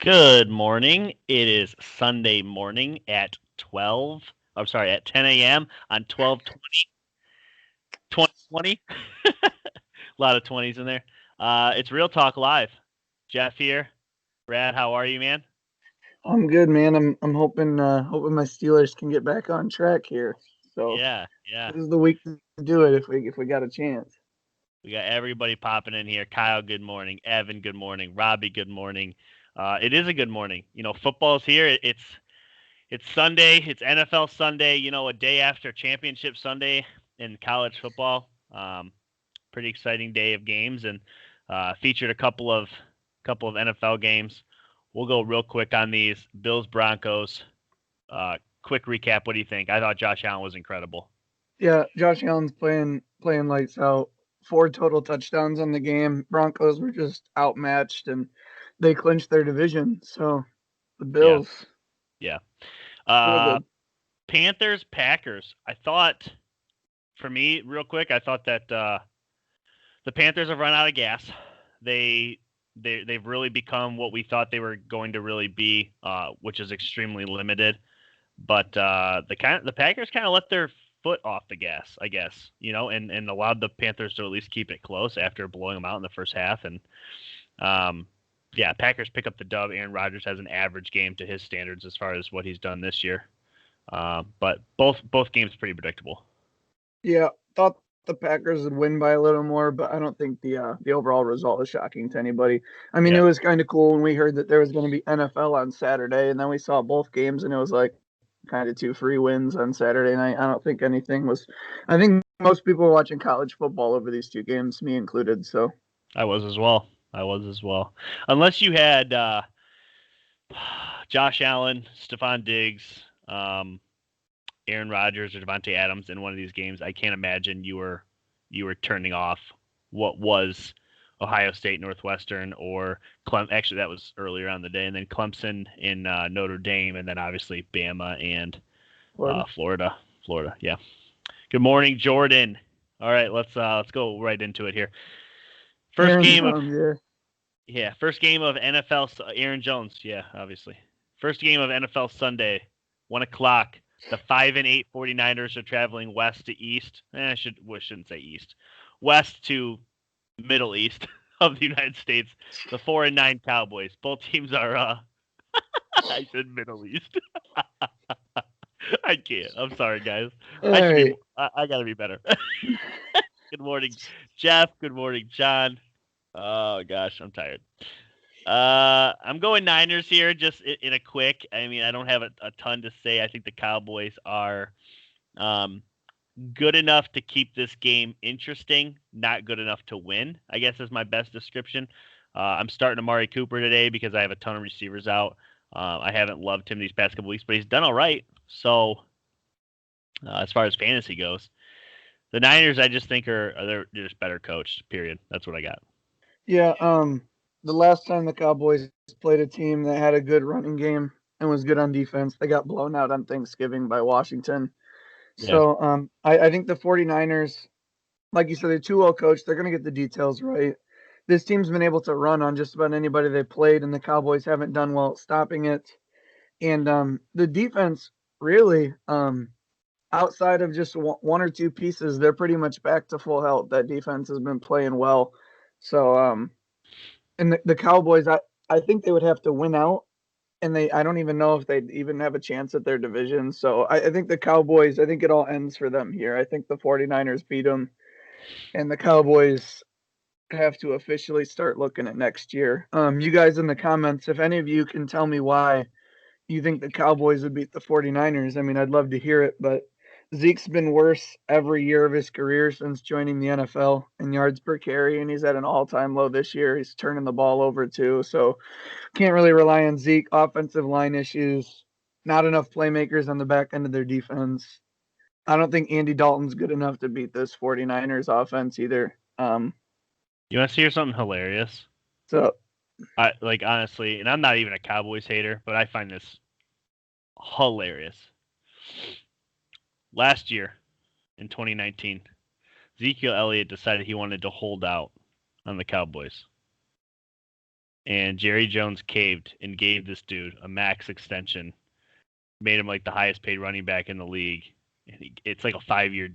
Good morning. It is Sunday morning at 12. I'm sorry, at 10 a.m. on 12/20/2020. A lot of 20s in there. It's Real Talk Live. Jeff here. Brad, how are you, man? I'm good, man. I'm hoping my Steelers can get back on track here. So Yeah, yeah. this is the week to do it if we got a chance. We got everybody popping in here. Kyle, good morning. Evan, good morning. Robbie, good morning. It is a good morning. Football's here. It's Sunday. It's NFL Sunday. A day after Championship Sunday in college football. Pretty exciting day of games, and featured a couple of NFL games. We'll go real quick on these Bills Broncos. Quick recap. What do you think? I thought Josh Allen was incredible. Yeah, Josh Allen's playing lights out. Four total touchdowns on the game. Broncos were just outmatched and they clinched their division. So the Yeah, Bills, yeah. real Uh, good. Panthers Packers. I thought for me, real quick, I thought that the Panthers have run out of gas. They they've really become what we thought they were going to really be, which is extremely limited. But the Packers kind of let their foot off the gas, I guess, and allowed the Panthers to at least keep it close after blowing them out in the first half. And um, yeah, Packers pick up the dub. Aaron Rodgers has an average game to his standards as far as what he's done this year. But both games pretty predictable. Yeah, thought the Packers would win by a little more, but I don't think the overall result is shocking to anybody. I mean, it Yeah, was kind of cool when we heard that there was going to be NFL on Saturday, and then we saw both games, and it was like kind of two free wins on Saturday night. I don't think anything was. I think most people were watching college football over these two games, me included. So I was as well. I was as well. Unless you had Josh Allen, Stephon Diggs, Aaron Rodgers, or Devontae Adams in one of these games, I can't imagine you were turning off what was Ohio State Northwestern or Clem. Actually, that was earlier on the day, and then Clemson in Notre Dame, and then obviously Bama and Florida. Florida. Florida, yeah. Good morning, Jordan. All right, let's go right into it here. First Aaron game of Jones, yeah. first game of NFL. Aaron Jones, yeah, obviously. First game of NFL Sunday, 1 o'clock. The 5-8 49ers are traveling west to east. Shouldn't say east, west to Middle East of the United States. The 4-9 Cowboys. Both teams are. I said Middle East. I can't. I'm sorry, guys. All I should be. right. I gotta be better. Good morning, Jeff. Good morning, John. Oh gosh, I'm tired. I'm going Niners here, just in a quick. I mean, I don't have a ton to say. I think the Cowboys are um, good enough to keep this game interesting, not good enough to win, I guess is my best description. I'm starting Amari Cooper today because I have a ton of receivers out. I haven't loved him these past couple weeks, but he's done all right. So, as far as fantasy goes, the Niners, I just think they're just better coached. Period. That's what I got. Yeah. The last time the Cowboys played a team that had a good running game and was good on defense, they got blown out on Thanksgiving by Washington. Yeah. So I think the 49ers, like you said, they're too well coached. They're going to get the details right. This team's been able to run on just about anybody they played, and the Cowboys haven't done well stopping it. And the defense, really, outside of just one or two pieces, they're pretty much back to full health. That defense has been playing well. So, and the Cowboys, I think they would have to win out and I don't even know if they'd even have a chance at their division. So I think the Cowboys, I think it all ends for them here. I think the 49ers beat them, and the Cowboys have to officially start looking at next year. You guys in the comments, if any of you can tell me why you think the Cowboys would beat the 49ers, I mean, I'd love to hear it, but Zeke's been worse every year of his career since joining the NFL in yards per carry, and he's at an all time low this year. He's turning the ball over too. So can't really rely on Zeke. Offensive line issues, not enough playmakers on the back end of their defense. I don't think Andy Dalton's good enough to beat this 49ers offense either. You want to hear something hilarious? So I like honestly, and I'm not even a Cowboys hater, but I find this hilarious. Last year in 2019, Ezekiel Elliott decided he wanted to hold out on the Cowboys. and Jerry Jones caved and gave this dude a max extension, made him like the highest paid running back in the league. And it's like a 5-year.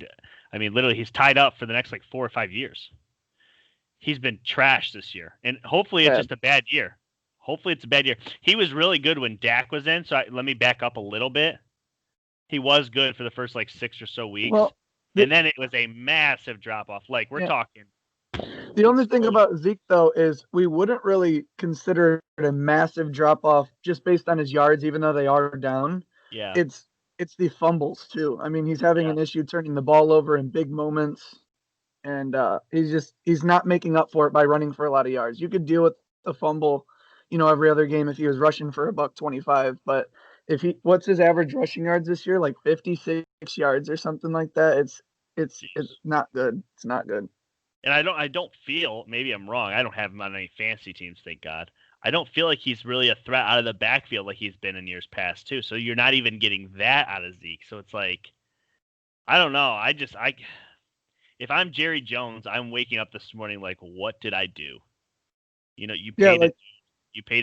I mean, literally, he's tied up for the next like 4 or 5 years. He's been trashed this year, and hopefully it's just a bad year. Hopefully it's a bad year. He was really good when Dak was in, so let me back up a little bit. He was good for the first like 6 or so weeks, and then it was a massive drop off. Like we're talking. The only thing about Zeke though is we wouldn't really consider it a massive drop off just based on his yards, even though they are down. Yeah, it's the fumbles too. I mean, he's having an issue turning the ball over in big moments. And he's not making up for it by running for a lot of yards. You could deal with the fumble, every other game if he was rushing for $125. But what's his average rushing yards this year? Like 56 yards or something like that. It's not good. It's not good. And I don't feel, maybe I'm wrong. I don't have him on any fantasy teams, thank God. I don't feel like he's really a threat out of the backfield like he's been in years past too. So you're not even getting that out of Zeke. So it's like, I don't know. If I'm Jerry Jones, I'm waking up this morning like, what did I do? You paid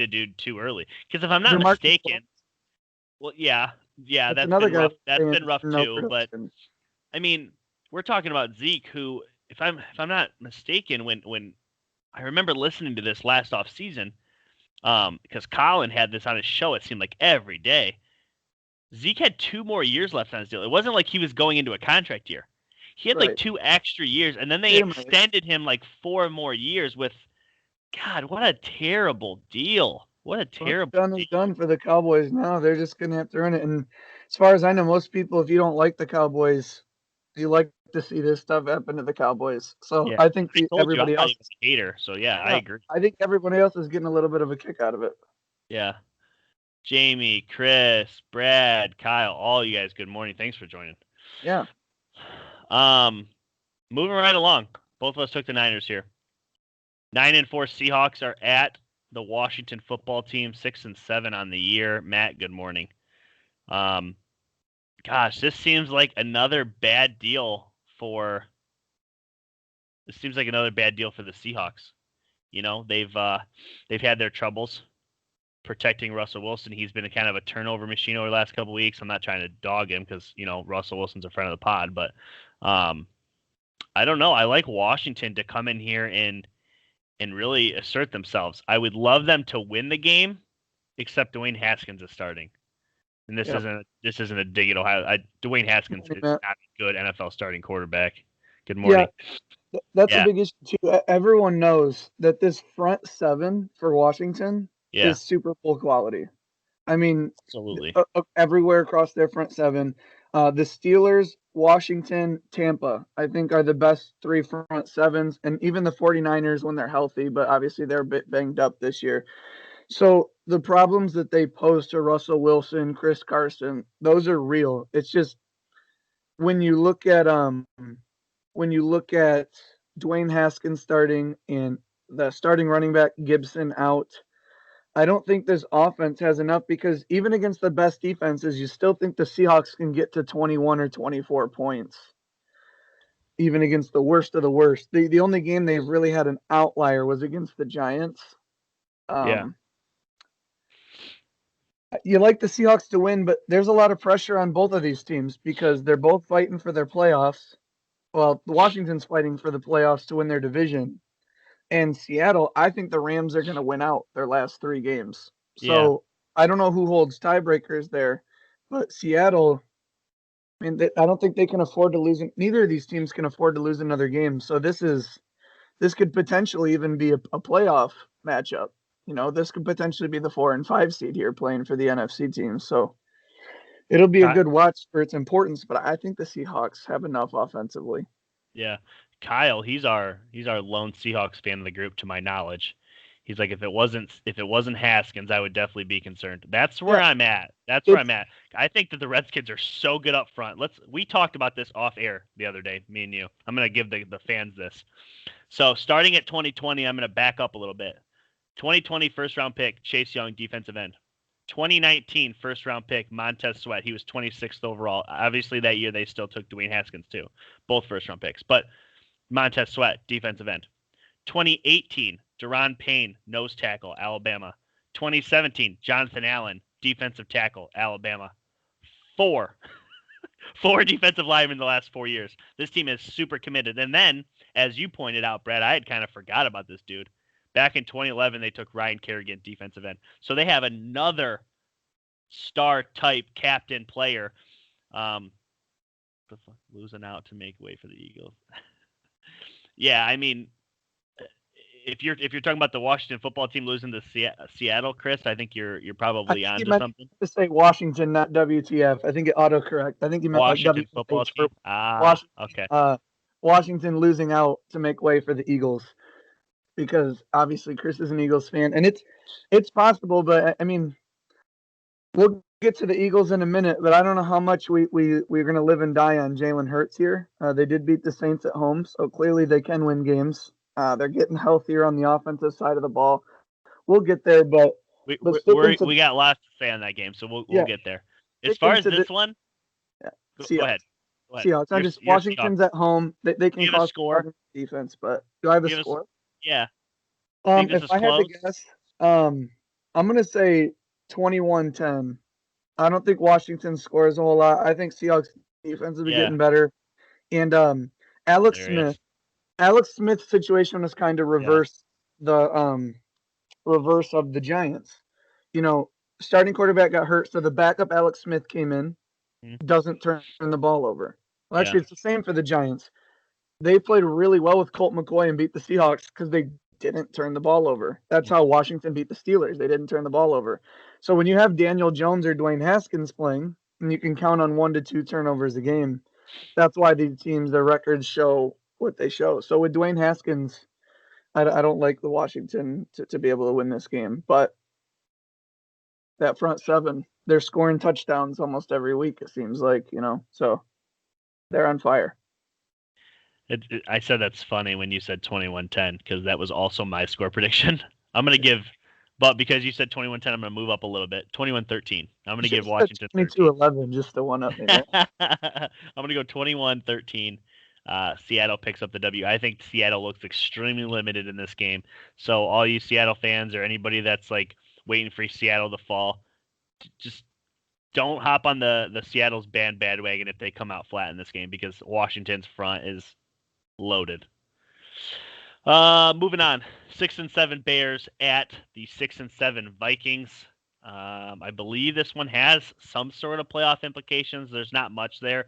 a dude too early. Because if I'm not mistaken, that's been rough. That's been rough too. But I mean, we're talking about Zeke, who, if I'm not mistaken, when I remember listening to this last off season, because Colin had this on his show, it seemed like every day. Zeke had 2 more years left on his deal. It wasn't like he was going into a contract year. He had like 2 extra years, and then they extended him like 4 more years with, God, what a terrible deal. What a terrible deal. Is done for the Cowboys now. They're just going to have to earn it. And as far as I know, most people, if you don't like the Cowboys, you like to see this stuff happen to the Cowboys. So I think everybody else is a hater. So I agree. I think everybody else is getting a little bit of a kick out of it. Yeah. Jamie, Chris, Brad, Kyle, all you guys, good morning. Thanks for joining. Yeah. Moving right along. Both of us took the Niners here. 9-4 Seahawks are at the Washington football team, 6-7 on the year. Matt, good morning. Gosh, this seems like another bad deal for the Seahawks. They've had their troubles protecting Russell Wilson. He's been a kind of a turnover machine over the last couple of weeks. I'm not trying to dog him because, Russell Wilson's a friend of the pod, but I don't know. I like Washington to come in here and really assert themselves. I would love them to win the game, except Dwayne Haskins is starting. And this isn't a dig at Ohio. Dwayne Haskins is not a good NFL starting quarterback. Good morning. Yeah, that's a big issue too. Everyone knows that this front 7 for Washington is Super Bowl quality. I mean, absolutely everywhere across their front 7. The Steelers, Washington, Tampa, I think are the best 3 front 7s, and even the 49ers when they're healthy, but obviously they're a bit banged up this year. So the problems that they pose to Russell Wilson, Chris Carson, those are real. It's just when you look at Dwayne Haskins starting and the starting running back Gibson out, I don't think this offense has enough, because even against the best defenses, you still think the Seahawks can get to 21 or 24 points, even against the worst of the worst. The only game they've really had an outlier was against the Giants. You like the Seahawks to win, but there's a lot of pressure on both of these teams because they're both fighting for their playoffs. Well, Washington's fighting for the playoffs to win their division. And Seattle, I think the Rams are going to win out their last 3 games. So I don't know who holds tiebreakers there, but Seattle, I don't think they can afford to lose. Neither of these teams can afford to lose another game. So this could potentially even be a playoff matchup. This could potentially be the 4 and 5 seed here playing for the NFC team. So it'll be a good watch for its importance, but I think the Seahawks have enough offensively. Yeah. Kyle, he's our lone Seahawks fan of the group, to my knowledge. He's like, if it wasn't Haskins, I would definitely be concerned. That's where I'm at. Where I'm at. I think that the Redskins are so good up front. We talked about this off air the other day, me and you. I'm going to give the fans this. So starting at 2020, I'm going to back up a little bit. 2020 first round pick, Chase Young, defensive end. 2019 first round pick, Montez Sweat. He was 26th overall. Obviously that year they still took Dwayne Haskins too. Both first round picks. But Montez Sweat, defensive end. 2018 Deron Payne, nose tackle, Alabama. 2017, Jonathan Allen, defensive tackle, Alabama. Four defensive linemen in the last 4 years. This team is super committed. And then, as you pointed out, Brad, I had kind of forgot about this dude. Back in 2011, they took Ryan Kerrigan, defensive end. So they have another star-type captain player. Losing out to make way for the Eagles. Yeah, I mean, if you're talking about the Washington football team losing to Seattle, Chris, I think you're probably onto something. To say Washington, not WTF. I think it autocorrect. I think he meant Washington like football team. Washington, Okay. Washington losing out to make way for the Eagles, because obviously Chris is an Eagles fan, and it's possible, but I mean, we'll get to the Eagles in a minute, but I don't know how much we're going to live and die on Jalen Hurts here. They did beat the Saints at home, so clearly they can win games. They're getting healthier on the offensive side of the ball. We'll get there, but we got lots to say on that game, so we'll get there. As far as this one, go ahead. Seahawks. I'm just Washington's at home. They can cause score defense, but do I have a score? Yeah. If I had to guess, I'm going to say 21-10. I don't think Washington scores a whole lot. I think Seahawks defense will be getting better. And Alex Smith's situation was kind of reverse of the Giants. You know, starting quarterback got hurt, so the backup Alex Smith came in, doesn't turn the ball over. Well, actually, it's the same for the Giants. They played really well with Colt McCoy and beat the Seahawks because they didn't turn the ball over. That's how Washington beat the Steelers. They didn't turn the ball over. So when you have Daniel Jones or Dwayne Haskins playing, and you can count on 1 to 2 turnovers a game, that's why these teams, their records show what they show. So with Dwayne Haskins, I don't like the Washington to be able to win this game. But that front seven, they're scoring touchdowns almost every week, it seems like, so they're on fire. I said that's funny when you said 21-10 because that was also my score prediction. I'm going to give, but because you said 21-10, I'm going to move up a little bit. 21-13. I'm going to give Washington 22-11 just to one up me. I'm going to go 21-13. Seattle picks up the W. I think Seattle looks extremely limited in this game. So all you Seattle fans or anybody that's like waiting for Seattle to fall, just don't hop on the Seattle's bandwagon if they come out flat in this game because Washington's front is loaded. Moving on, 6-7 Bears at the 6-7 Vikings. I believe this one has some sort of playoff implications. There's not much there,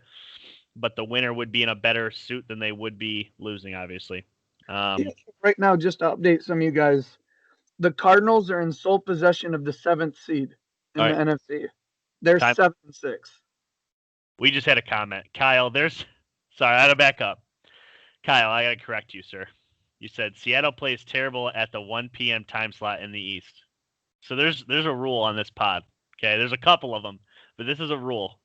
but the winner would be in a better suit than they would be losing, obviously. Right now, just to update some of you guys, the Cardinals are in sole possession of the 7th seed in the NFC. They're 7-6. We just had a comment. Kyle, sorry, I had to back up. Kyle, I got to correct you, sir. You said Seattle plays terrible at the 1 p.m. time slot in the East. So there's a rule on this pod. Okay, there's a couple of them, but this is a rule.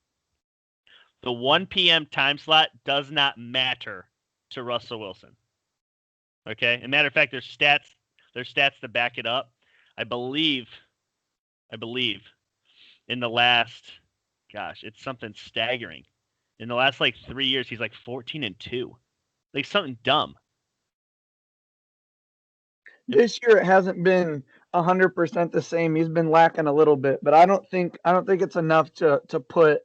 The 1 p.m. time slot does not matter to Russell Wilson. Okay? As a matter of fact, there's stats to back it up. I believe in the last, it's something staggering. In the last 3 years, he's 14-2. Something dumb. This year it hasn't been 100% the same. He's been lacking a little bit, but I don't think it's enough to put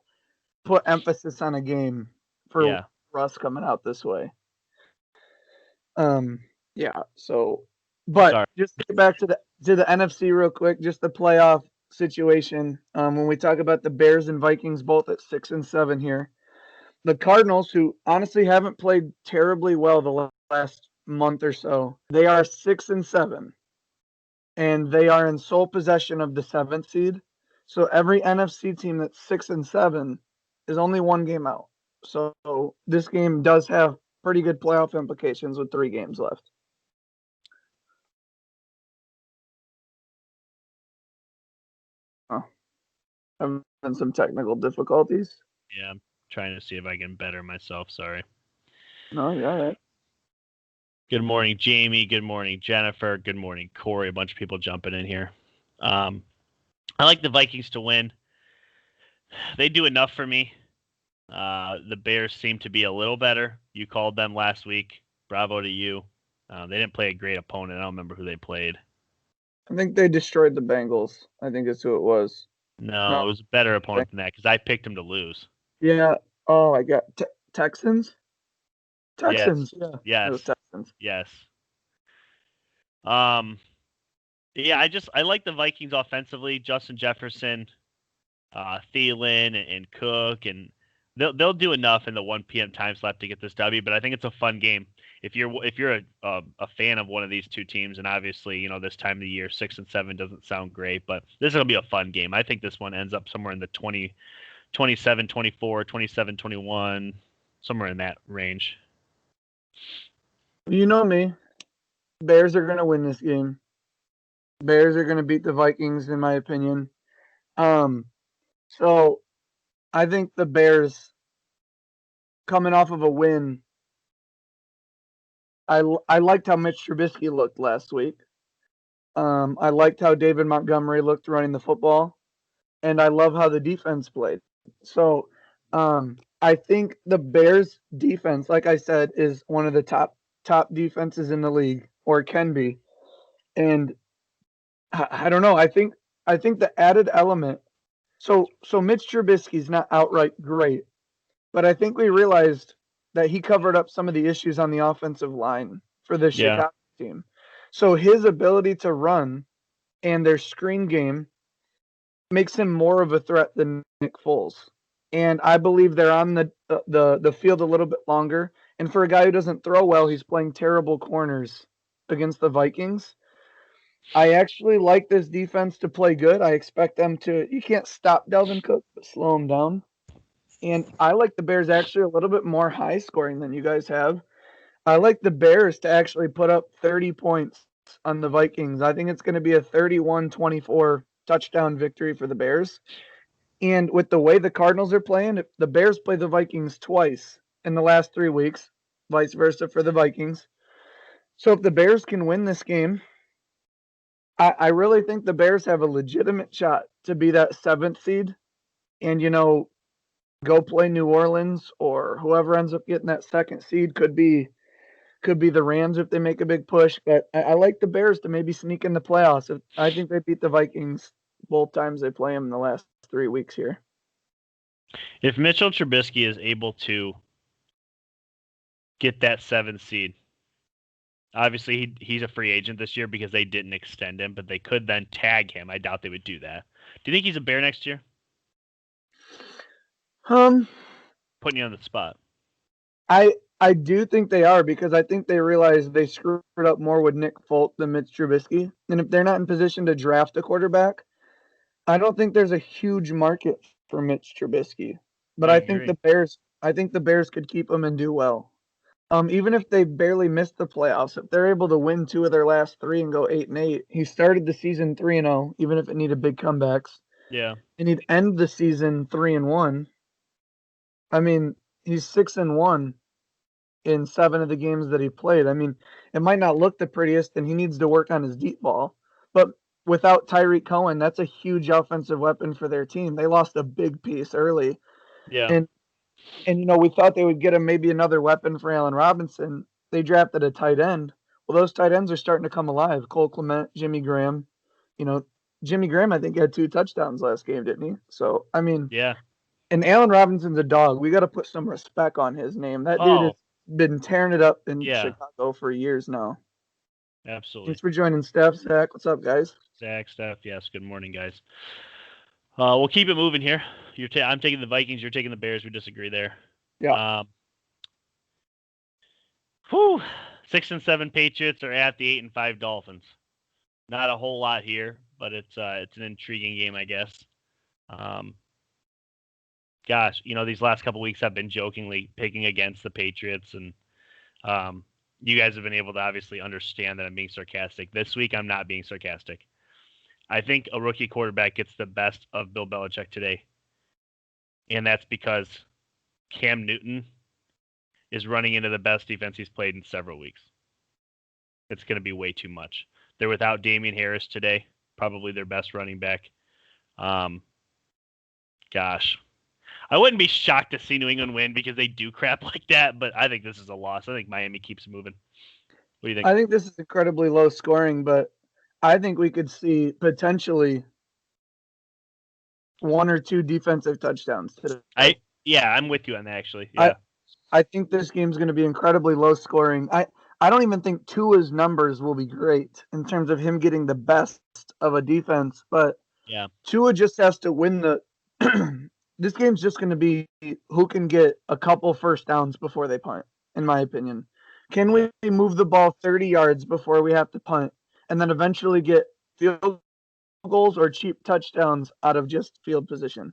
emphasis on a game for Russ coming out this way. So, but just to get back to the NFC real quick, just the playoff situation. When we talk about the Bears and Vikings both at 6-7 here, the Cardinals, who honestly haven't played terribly well the last month or so, they are 6-7, and they are in sole possession of the 7th seed. So every NFC team that's 6-7 is only one game out. So this game does have pretty good playoff implications with 3 games left. I'm having some technical difficulties. Yeah, I'm trying to see if I can better myself. Sorry. No, you're all right. Good morning, Jamie. Good morning, Jennifer. Good morning, Corey. A bunch of people jumping in here. I like the Vikings to win. They do enough for me. The Bears seem to be a little better. You called them last week. Bravo to you. They didn't play a great opponent. I don't remember who they played. I think they destroyed the Bengals. I think that's who it was. No, No. it was a better opponent than that because I picked them to lose. Yeah. Oh, I got Texans. Yes, Texans. Yeah. It yes, was Texans. yes. Um, yeah, I like the Vikings offensively. Justin Jefferson, Thielen, and Cook, and they'll do enough in the 1 p.m. time slot to get this W. But I think it's a fun game. If you're a fan of one of these two teams, and obviously this time of the year 6-7 doesn't sound great, but this is gonna be a fun game. I think this one ends up somewhere in the 27-24, 27-21, somewhere in that range. You know me. Bears are gonna win this game. Bears are gonna beat the Vikings, in my opinion. So I think the Bears coming off of a win. I liked how Mitch Trubisky looked last week. I liked how David Montgomery looked running the football, and I love how the defense played. So I think the Bears defense, like I said, is one of the top defenses in the league, or can be. And I don't know. I think the added element. So Mitch Trubisky's not outright great, but I think we realized that he covered up some of the issues on the offensive line for the Yeah. Chicago team. So his ability to run and their screen game makes him more of a threat than Nick Foles. And I believe they're on the field a little bit longer. And for a guy who doesn't throw well, he's playing terrible corners against the Vikings. I actually like this defense to play good. I expect them to. You can't stop Dalvin Cook, but slow him down. And I like the Bears actually a little bit more high scoring than you guys have. I like the Bears to actually put up 30 points on the Vikings. I think it's going to be a 31-24 touchdown victory for the Bears. And with the way the Cardinals are playing, if the Bears play the Vikings twice in the last 3 weeks, vice versa for the Vikings. So if the Bears can win this game, I really think the Bears have a legitimate shot to be that 7th seed and, go play New Orleans, or whoever ends up getting that 2nd seed could be the Rams if they make a big push. But I like the Bears to maybe sneak in the playoffs. I think they beat the Vikings both times they play them in the last 3 weeks here. If Mitchell Trubisky is able to get that 7th seed, obviously he's a free agent this year because they didn't extend him, but they could then tag him. I doubt they would do that. Do you think he's a Bear next year? Putting you on the spot. I do think they are, because I think they realize they screwed up more with Nick Folk than Mitch Trubisky. And if they're not in position to draft a quarterback, I don't think there's a huge market for Mitch Trubisky. But I think the Bears could keep him and do well. Even if they barely missed the playoffs, if they're able to win 2 of their last 3 and go 8-8, he started the season 3-0, even if it needed big comebacks. Yeah. And he'd end the season 3-1. I mean, he's 6-1 in 7 of the games that he played. I mean, it might not look the prettiest, and he needs to work on his deep ball. But without Tyreek Cohen, that's a huge offensive weapon for their team. They lost a big piece early. Yeah. And we thought they would get him maybe another weapon for Allen Robinson. They drafted a tight end. Well, those tight ends are starting to come alive. Cole Clement, Jimmy Graham. Jimmy Graham, I think, had 2 touchdowns last game, didn't he? So, I mean, yeah. And Allen Robinson's a dog. We got to put some respect on his name. That dude has been tearing it up in Chicago for years now. Absolutely. Thanks for joining, Steph. Zach, what's up, guys? Zach, Steph, yes. Good morning, guys. We'll keep it moving here. I'm taking the Vikings. You're taking the Bears. We disagree there. Yeah. 6-7 Patriots are at the 8-5 Dolphins. Not a whole lot here, but it's an intriguing game, I guess. Gosh, these last couple weeks I've been jokingly picking against the Patriots, and you guys have been able to obviously understand that I'm being sarcastic. This week I'm not being sarcastic. I think a rookie quarterback gets the best of Bill Belichick today, and that's because Cam Newton is running into the best defense he's played in several weeks. It's going to be way too much. They're without Damian Harris today, probably their best running back. Gosh. I wouldn't be shocked to see New England win because they do crap like that, but I think this is a loss. I think Miami keeps moving. What do you think? I think this is incredibly low scoring, but I think we could see potentially 1 or 2 defensive touchdowns today. I'm with you on that actually. I Yeah. I think this game's going to be incredibly low scoring. I don't even think Tua's numbers will be great in terms of him getting the best of a defense, but Yeah. Tua just has to win the. This game's just going to be who can get a couple first downs before they punt, in my opinion. Can we move the ball 30 yards before we have to punt, and then eventually get field goals or cheap touchdowns out of just field position?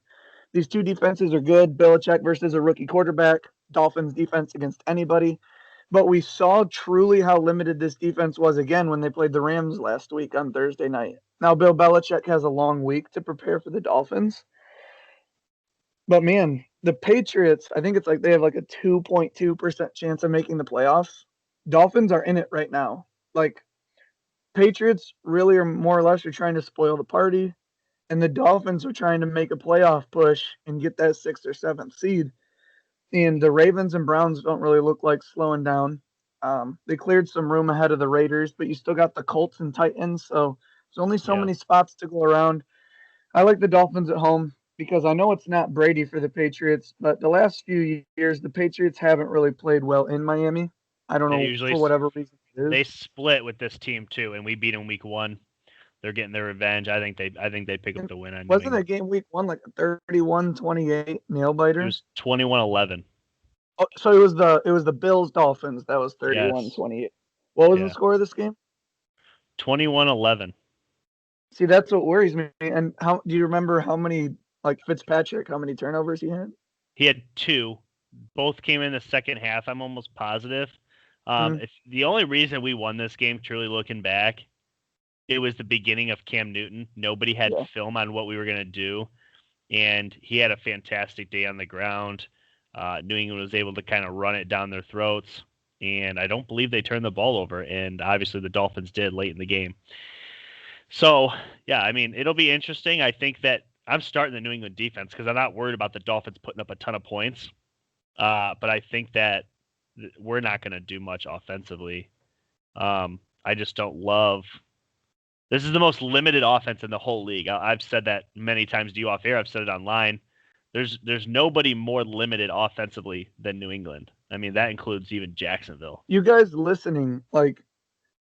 These two defenses are good. Belichick versus a rookie quarterback. Dolphins defense against anybody. But we saw truly how limited this defense was again when they played the Rams last week on Thursday night. Now, Bill Belichick has a long week to prepare for the Dolphins. But man, the Patriots, I think it's like they have like a 2.2% chance of making the playoffs. Dolphins are in it right now. Like, Patriots really are more or less are trying to spoil the party, and the Dolphins are trying to make a playoff push and get that 6th or 7th seed. And the Ravens and Browns don't really look like slowing down. They cleared some room ahead of the Raiders, but you still got the Colts and Titans, so there's only so many spots to go around. I like the Dolphins at home because I know it's not Brady for the Patriots, but the last few years the Patriots haven't really played well in Miami. I don't know for whatever reason it is. They split with this team too, and we beat them week 1. They're getting their revenge. I think they pick up the win. Wasn't a game week 1 like a 31-28 nail biter? It was 21-11. Oh, so it was the Bills Dolphins that was 31-28. What was the score of this game? 21-11. See, that's what worries me. And how do you remember how many Fitzpatrick, how many turnovers he had? He had 2. Both came in the second half. I'm almost positive. If the only reason we won this game, truly looking back, it was the beginning of Cam Newton. Nobody had film on what we were going to do, and he had a fantastic day on the ground. New England was able to kind of run it down their throats, and I don't believe they turned the ball over, and obviously the Dolphins did late in the game. So, yeah, I mean, it'll be interesting. I think that I'm starting the New England defense because I'm not worried about the Dolphins putting up a ton of points, but I think that we're not going to do much offensively. I just don't love – this is the most limited offense in the whole league. I've said that many times to you off air. I've said it online. There's nobody more limited offensively than New England. I mean, that includes even Jacksonville. You guys listening, do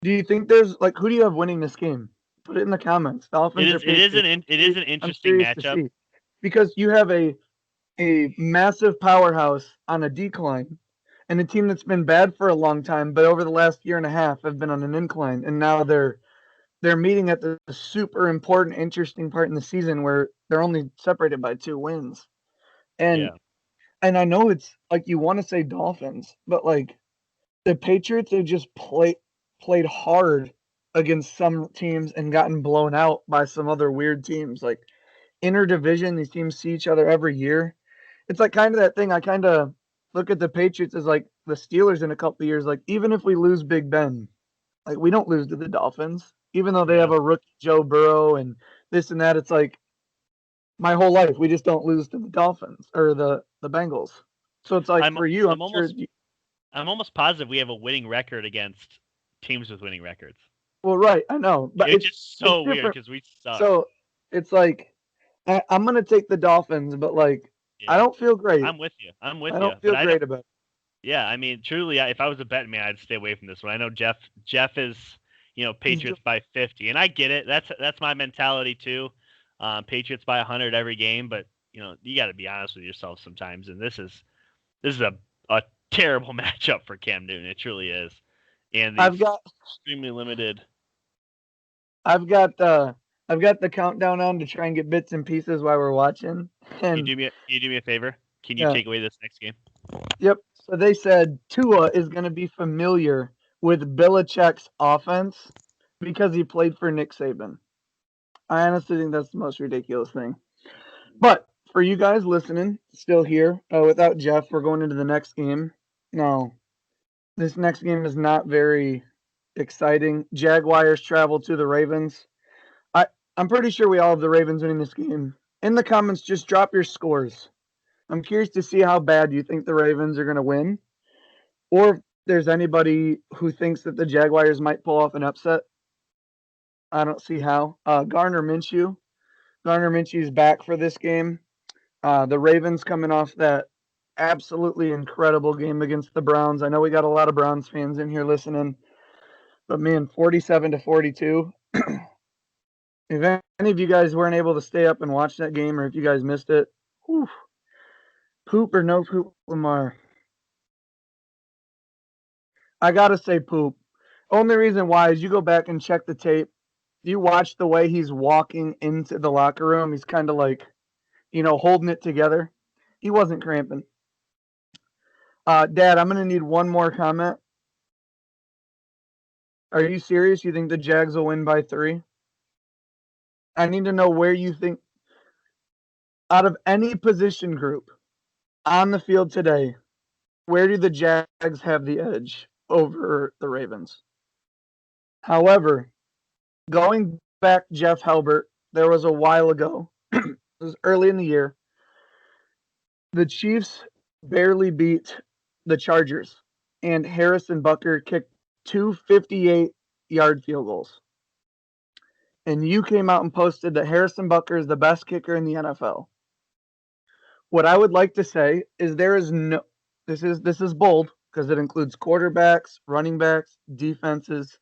you think there's who do you have winning this game? Put it in the comments. Dolphins. It is an interesting matchup because you have a massive powerhouse on a decline, and a team that's been bad for a long time, but over the last year and a half have been on an incline, and now they're meeting at the super important, interesting part in the season where they're only separated by 2 wins. And I know it's you want to say Dolphins, but the Patriots have just played hard against some teams and gotten blown out by some other weird teams. Interdivision, these teams see each other every year. It's kind of that thing. I kind of look at the Patriots as the Steelers in a couple of years. Even if we lose Big Ben, we don't lose to the Dolphins, even though they have a rookie Joe Burrow and this and that. It's my whole life we just don't lose to the Dolphins or the Bengals. So it's for you, I'm almost positive we have a winning record against teams with winning records. Well, right, I know, but it's just so weird because we suck. So it's I'm gonna take the Dolphins, but I don't feel great. I'm with you. I don't feel great about it. Yeah, I mean, truly, if I was a betting man, I'd stay away from this one. I know Jeff is, Patriots by 50, and I get it. That's my mentality too. Patriots by 100 every game, but you got to be honest with yourself sometimes. And this is a terrible matchup for Cam Newton. It truly is. And I've got extremely limited. I've got the countdown on to try and get bits and pieces while we're watching. And you do me a favor? Can you take away this next game? Yep. So they said Tua is going to be familiar with Belichick's offense because he played for Nick Saban. I honestly think that's the most ridiculous thing. But for you guys listening, still here, without Jeff, we're going into the next game. No, this next game is not very exciting. Jaguars travel to the Ravens. I'm pretty sure we all have the Ravens winning this game. In the comments, just drop your scores. I'm curious to see how bad you think the Ravens are going to win, or there's anybody who thinks that the Jaguars might pull off an upset. I don't see how. Gardner Minshew. Gardner Minshew's back for this game. The Ravens coming off that absolutely incredible game against the Browns. I know we got a lot of Browns fans in here listening, but man, 47-42. If any of you guys weren't able to stay up and watch that game, or if you guys missed it, whew, poop or no poop, Lamar. I gotta say poop. Only reason why is you go back and check the tape. You watch the way he's walking into the locker room. He's kind of like, holding it together. He wasn't cramping. Dad, I'm gonna need one more comment. Are you serious? You think the Jags will win by 3? I need to know where you think, out of any position group on the field today, where do the Jags have the edge over the Ravens? However, going back Jeff Halbert, there was a while ago, it was early in the year, the Chiefs barely beat the Chargers, and Harrison Butker kicked 2 58-yard field goals. And you came out and posted that Harrison Butker is the best kicker in the NFL. What I would like to say is this is bold because it includes quarterbacks, running backs, defenses.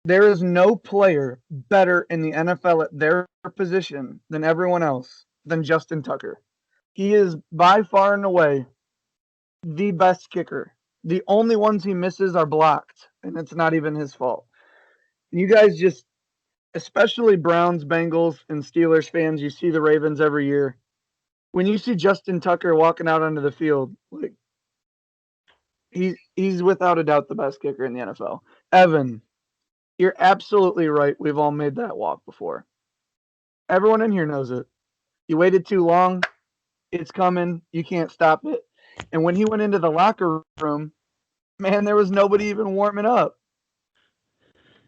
There is no player better in the NFL at their position than everyone else than Justin Tucker. He is by far and away the best kicker. The only ones he misses are blocked, and it's not even his fault. You guys just, especially Browns, Bengals, and Steelers fans, you see the Ravens every year. When you see Justin Tucker walking out onto the field, like he's without a doubt the best kicker in the NFL. Evan, you're absolutely right. We've all made that walk before. Everyone in here knows it. You waited too long. It's coming. You can't stop it. And when he went into the locker room, man, there was nobody even warming up.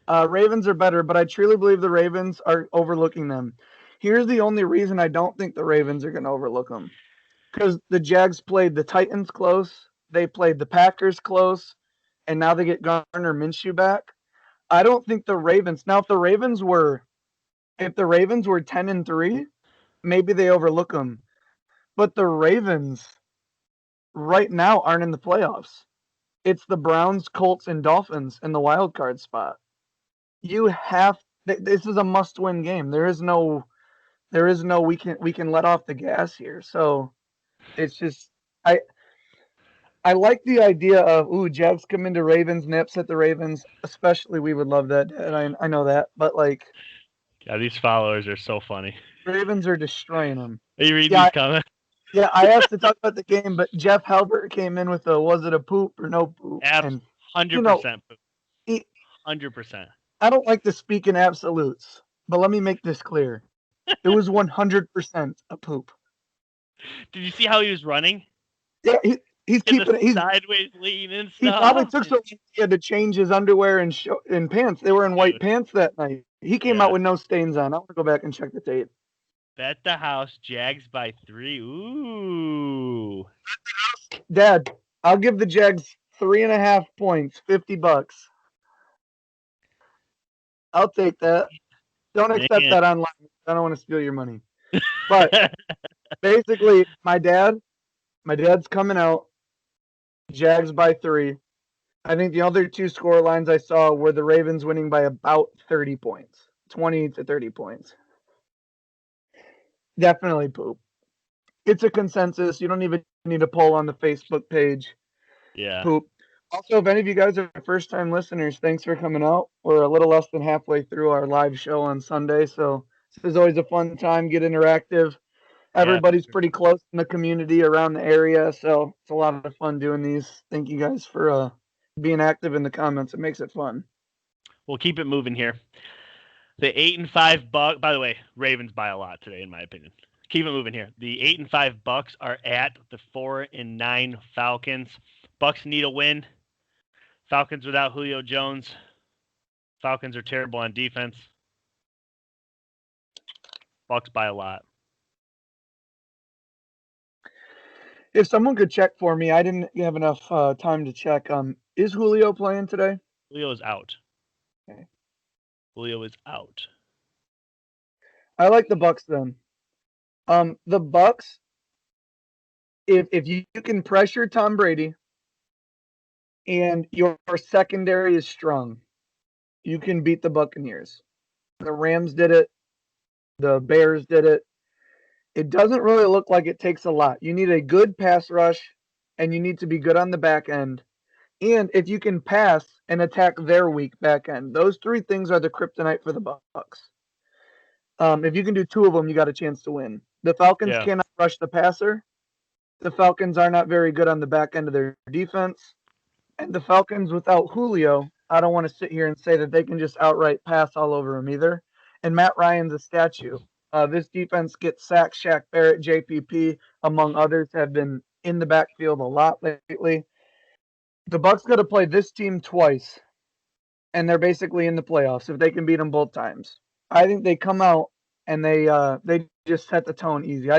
Ravens are better, but I truly believe the Ravens are overlooking them. Here's the only reason I don't think the Ravens are going to overlook them. Because the Jags played the Titans close, they played the Packers close, and now they get Gardner Minshew back. I don't think the Ravens. Now, if the Ravens were 10-3, maybe they overlook them. But the Ravens right now aren't in the playoffs. It's the Browns, Colts, and Dolphins in the wild card spot. This is a must-win game. There is no we can let off the gas here. So it's just I like the idea of Jags come into Ravens and upset the Ravens. Especially we would love that. And I know that, but like, yeah, these followers are so funny. Ravens are destroying them. Are you reading these comments? Yeah, I asked to talk about the game, but Jeff Halbert came in with was it a poop or no poop? 100% poop. 100%. I don't like to speak in absolutes, but let me make this clear. It was 100% a poop. Did you see how he was running? Yeah, he's keeping it. He's sideways lean and stuff. He probably took so long he had to change his underwear and pants. They were in white pants that night. He came out with no stains on. I want to go back and check the tape. Bet the house, Jags by 3. Ooh. Dad, I'll give the Jags 3.5 points, $50. I'll take that. Don't accept that online. I don't want to steal your money. But basically, my dad's coming out. Jags by 3. I think the other two score lines I saw were the Ravens winning by about 30 points, 20 to 30 points. Definitely poop. It's a consensus. You don't even need a poll on the Facebook page. Yeah. Poop. Also, if any of you guys are first-time listeners, thanks for coming out. We're a little less than halfway through our live show on Sunday, so this is always a fun time. Get interactive. Everybody's pretty close in the community around the area, so it's a lot of fun doing these. Thank you guys for being active in the comments. It makes it fun. We'll keep it moving here. The 8-5 Bucks. By the way, Ravens by a lot today, in my opinion. Keep it moving here. The 8-5 Bucks are at the 4-9 Falcons. Bucks need a win. Falcons without Julio Jones. Falcons are terrible on defense. Bucks by a lot. If someone could check for me, I didn't have enough time to check. Is Julio playing today? Julio is out. Okay. Julio is out. I like the Bucks then. The Bucks, if you can pressure Tom Brady and your secondary is strong, you can beat the Buccaneers. The Rams did it. The Bears did it. It doesn't really look like it takes a lot. You need a good pass rush, and you need to be good on the back end. And if you can pass and attack their weak back end, those three things are the kryptonite for the Bucks. If you can do two of them, you got a chance to win. The Falcons cannot rush the passer. The Falcons are not very good on the back end of their defense. And the Falcons without Julio, I don't want to sit here and say that they can just outright pass all over him either. And Matt Ryan's a statue. This defense gets sacked. Shaq Barrett, JPP, among others, have been in the backfield a lot lately. The Bucks got to play this team twice, and they're basically in the playoffs if they can beat them both times. I think they come out and they just set the tone easy.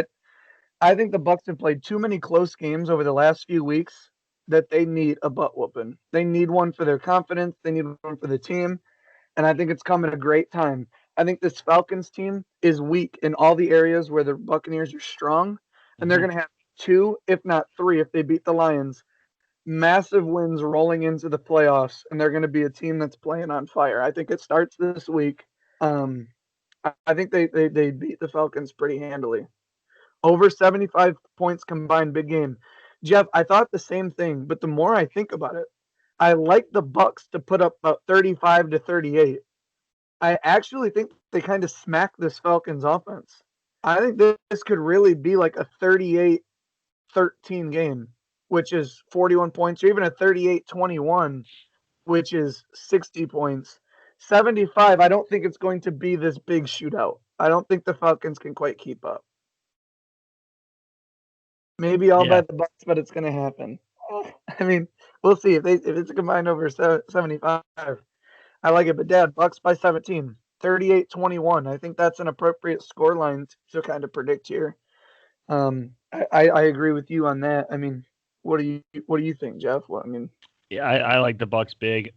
I think the Bucks have played too many close games over the last few weeks that they need a butt whooping. They need one for their confidence. They need one for the team. And I think it's come at a great time. I think this Falcons team is weak in all the areas where the Buccaneers are strong. And they're going to have two, if not three, if they beat the Lions, massive wins rolling into the playoffs. And they're going to be a team that's playing on fire. I think it starts this week. I think they beat the Falcons pretty handily. Over 75 points combined, big game. Jeff, I thought the same thing, but the more I think about it, I like the Bucks to put up about 35 to 38. I actually think they kind of smack this Falcons offense. I think this could really be like a 38-13 game, which is 41 points, or even a 38-21, which is 60 points. 75, I don't think it's going to be this big shootout. I don't think the Falcons can quite keep up. Maybe I'll bet the Bucks, but it's going to happen. I mean, we'll see if it's a combined over 75. I like it, but Dad, Bucks by 17, 38-21. I think that's an appropriate score line to kind of predict here. I agree with you on that. I mean, what do you think, Jeff? Well, I mean, yeah, I like the Bucks big.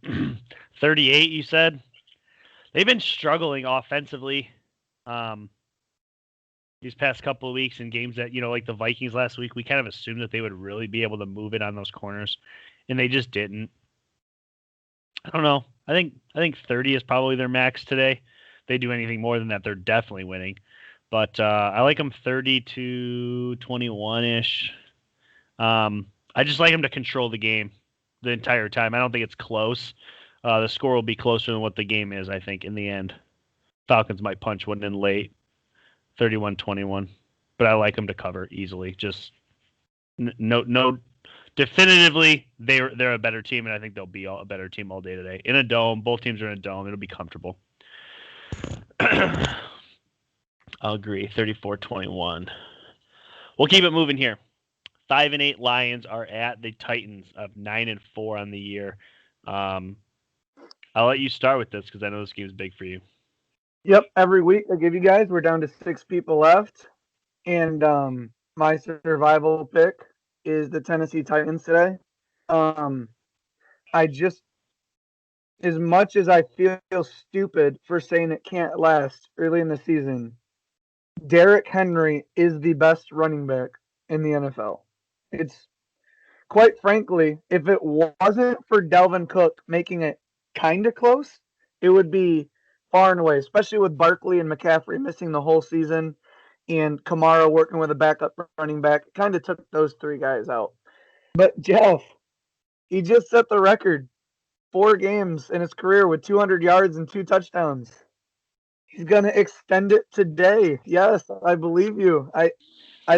38, you said? They've been struggling offensively these past couple of weeks in games that, like the Vikings last week, we kind of assumed that they would really be able to move it on those corners, and they just didn't. I don't know. I think 30 is probably their max today. If they do anything more than that, they're definitely winning. But I like them 30-21-ish. I just like them to control the game the entire time. I don't think it's close. The score will be closer than what the game is, I think, in the end. Falcons might punch one in late, 31-21. But I like them to cover easily. Just no. Definitively, they're a better team, and I think they'll be a better team all day today. In a dome, both teams are in a dome. It'll be comfortable. I'll agree. 34-21. We'll keep it moving here. 5-8 Lions are at the Titans of 9-4 on the year. I'll let you start with this because I know this game is big for you. Yep, every week I give you guys. We're down to 6 people left, and my survival pick is the Tennessee Titans today. I just, as much as I feel stupid for saying it can't last early in the season, Derrick Henry is the best running back in the NFL. It's, quite frankly, if it wasn't for Dalvin Cook making it kind of close, it would be far and away, especially with Barkley and McCaffrey missing the whole season and Kamara working with a backup running back. It kind of took those three guys out. But Jeff, he just set the record, 4 games in his career with 200 yards and 2 touchdowns. He's going to extend it today. Yes, I believe you. I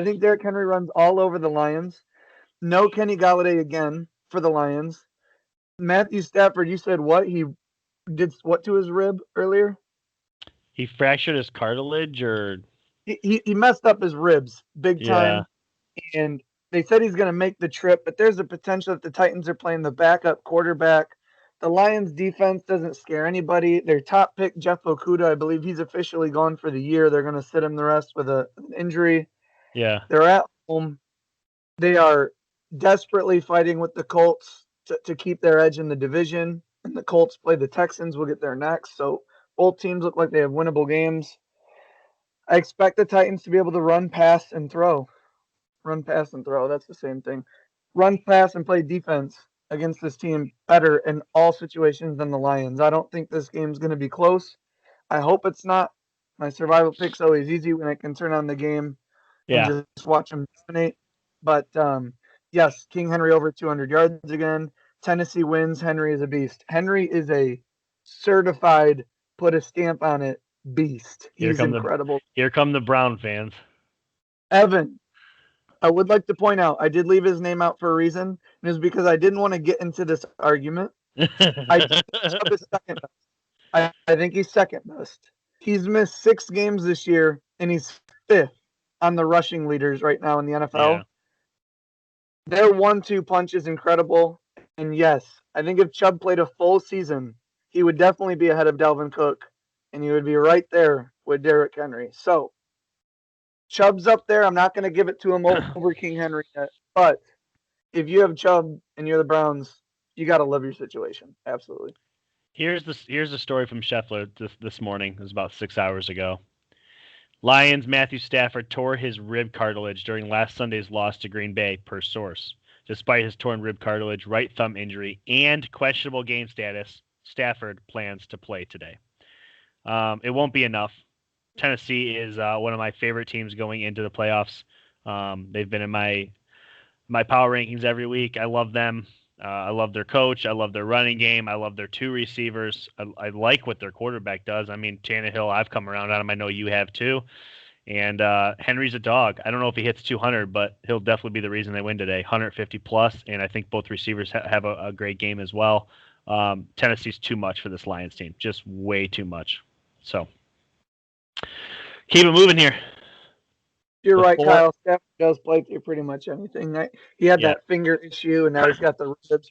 think Derrick Henry runs all over the Lions. No Kenny Golladay again for the Lions. Matthew Stafford, you said what? He did what to his rib earlier? He fractured his cartilage, or he messed up his ribs big time. Yeah. And they said he's going to make the trip, but there's a potential that the Titans are playing the backup quarterback. The Lions defense doesn't scare anybody. Their top pick, Jeff Okudah, I believe he's officially gone for the year. They're going to sit him the rest with an injury. Yeah. They're at home. They are desperately fighting with the Colts to keep their edge in the division. And the Colts play the Texans. We'll get there next. So both teams look like they have winnable games. I expect the Titans to be able to run, pass, and throw. Run, pass, and throw. That's the same thing. Run, pass, and play defense against this team better in all situations than the Lions. I don't think this game's going to be close. I hope it's not. My survival pick's always easy when I can turn on the game and Yeah. just watch them dominate. But yes, King Henry over 200 yards again. Tennessee wins. Henry is a beast. Henry is a certified, put a stamp on it, beast. He's incredible. Here come the Brown fans. Evan, I would like to point out, I did leave his name out for a reason, and it was because I didn't want to get into this argument. I think Chubb is second best. I think he's second best. He's missed 6 games this year, and he's 5th on the rushing leaders right now in the NFL. Yeah. Their 1-2 punch is incredible. And yes, I think if Chubb played a full season, he would definitely be ahead of Dalvin Cook, and he would be right there with Derrick Henry. So Chubb's up there. I'm not going to give it to him over King Henry yet. But if you have Chubb and you're the Browns, you got to love your situation. Absolutely. Here's the story from Scheffler this morning. It was about 6 hours ago. Lions Matthew Stafford tore his rib cartilage during last Sunday's loss to Green Bay, per source. Despite his torn rib cartilage, right thumb injury, and questionable game status, Stafford plans to play today. It won't be enough. Tennessee is one of my favorite teams going into the playoffs. They've been in my power rankings every week. I love them. I love their coach. I love their running game. I love their 2 receivers. I like what their quarterback does. I mean, Tannehill, I've come around on him. I know you have too. And Henry's a dog. I don't know if he hits 200, but he'll definitely be the reason they win today. 150 plus, and I think both receivers have a great game as well. Tennessee's too much for this Lions team. Just way too much. So keep it moving here. You're right, Kyle. Stafford does play through pretty much anything. He had Yeah. that finger issue, and now he's got the ribs.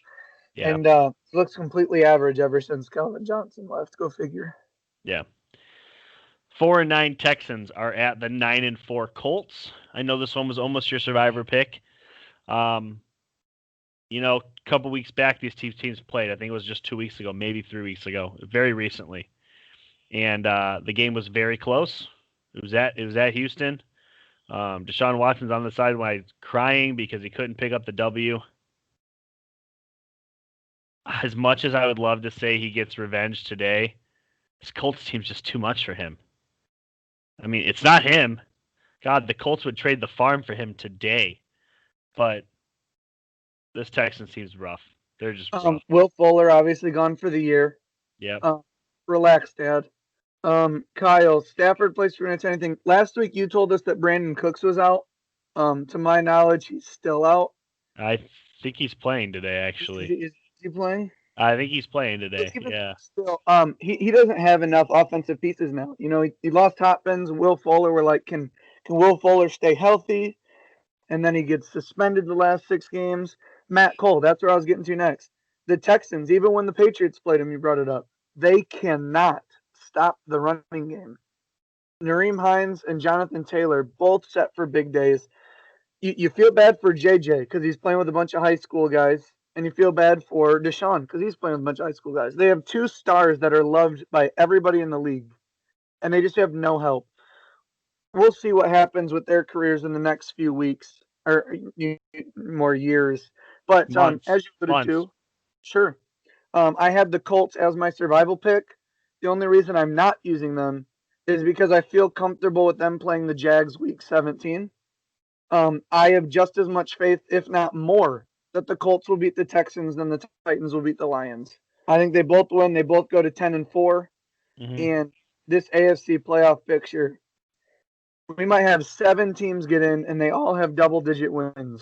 Yeah. And looks completely average ever since Calvin Johnson left. Go figure. Yeah. 4-9 Texans are at the 9-4 Colts. I know this one was almost your survivor pick. You know, a couple weeks back, these teams played. I think it was just 2 weeks ago, maybe 3 weeks ago, very recently. And the game was very close. It was at Houston. Deshaun Watson's on the sideline crying because he couldn't pick up the W. As much as I would love to say he gets revenge today, this Colts team's just too much for him. I mean, it's not him. God, the Colts would trade the farm for him today. But this Texans team's rough. They're just rough. Will Fuller obviously gone for the year. Yeah. Relax, Dad. Kyle, Stafford plays for anything. Last week you told us that Brandon Cooks was out. To my knowledge, he's still out. I think he's playing today, actually. Is he playing? I think he's playing today. Yeah. Still, he doesn't have enough offensive pieces now. You know, he lost Hopkins, Will Fuller. We're like, can Will Fuller stay healthy? And then he gets suspended the last 6 games. Matt Cole, that's where I was getting to next. The Texans, even when the Patriots played him, you brought it up. They cannot stop the running game. Nareem Hines and Jonathan Taylor both set for big days. You feel bad for JJ because he's playing with a bunch of high school guys, and you feel bad for Deshaun because he's playing with a bunch of high school guys. They have 2 stars that are loved by everybody in the league, and they just have no help. We'll see what happens with their careers in the next few weeks or more years. But as you alluded to, sure. I had the Colts as my survival pick. The only reason I'm not using them is because I feel comfortable with them playing the Jags week 17. I have just as much faith, if not more, that the Colts will beat the Texans than the Titans will beat the Lions. I think they both win. They both go to 10-4. And this AFC playoff picture, we might have 7 teams get in, and they all have double-digit wins.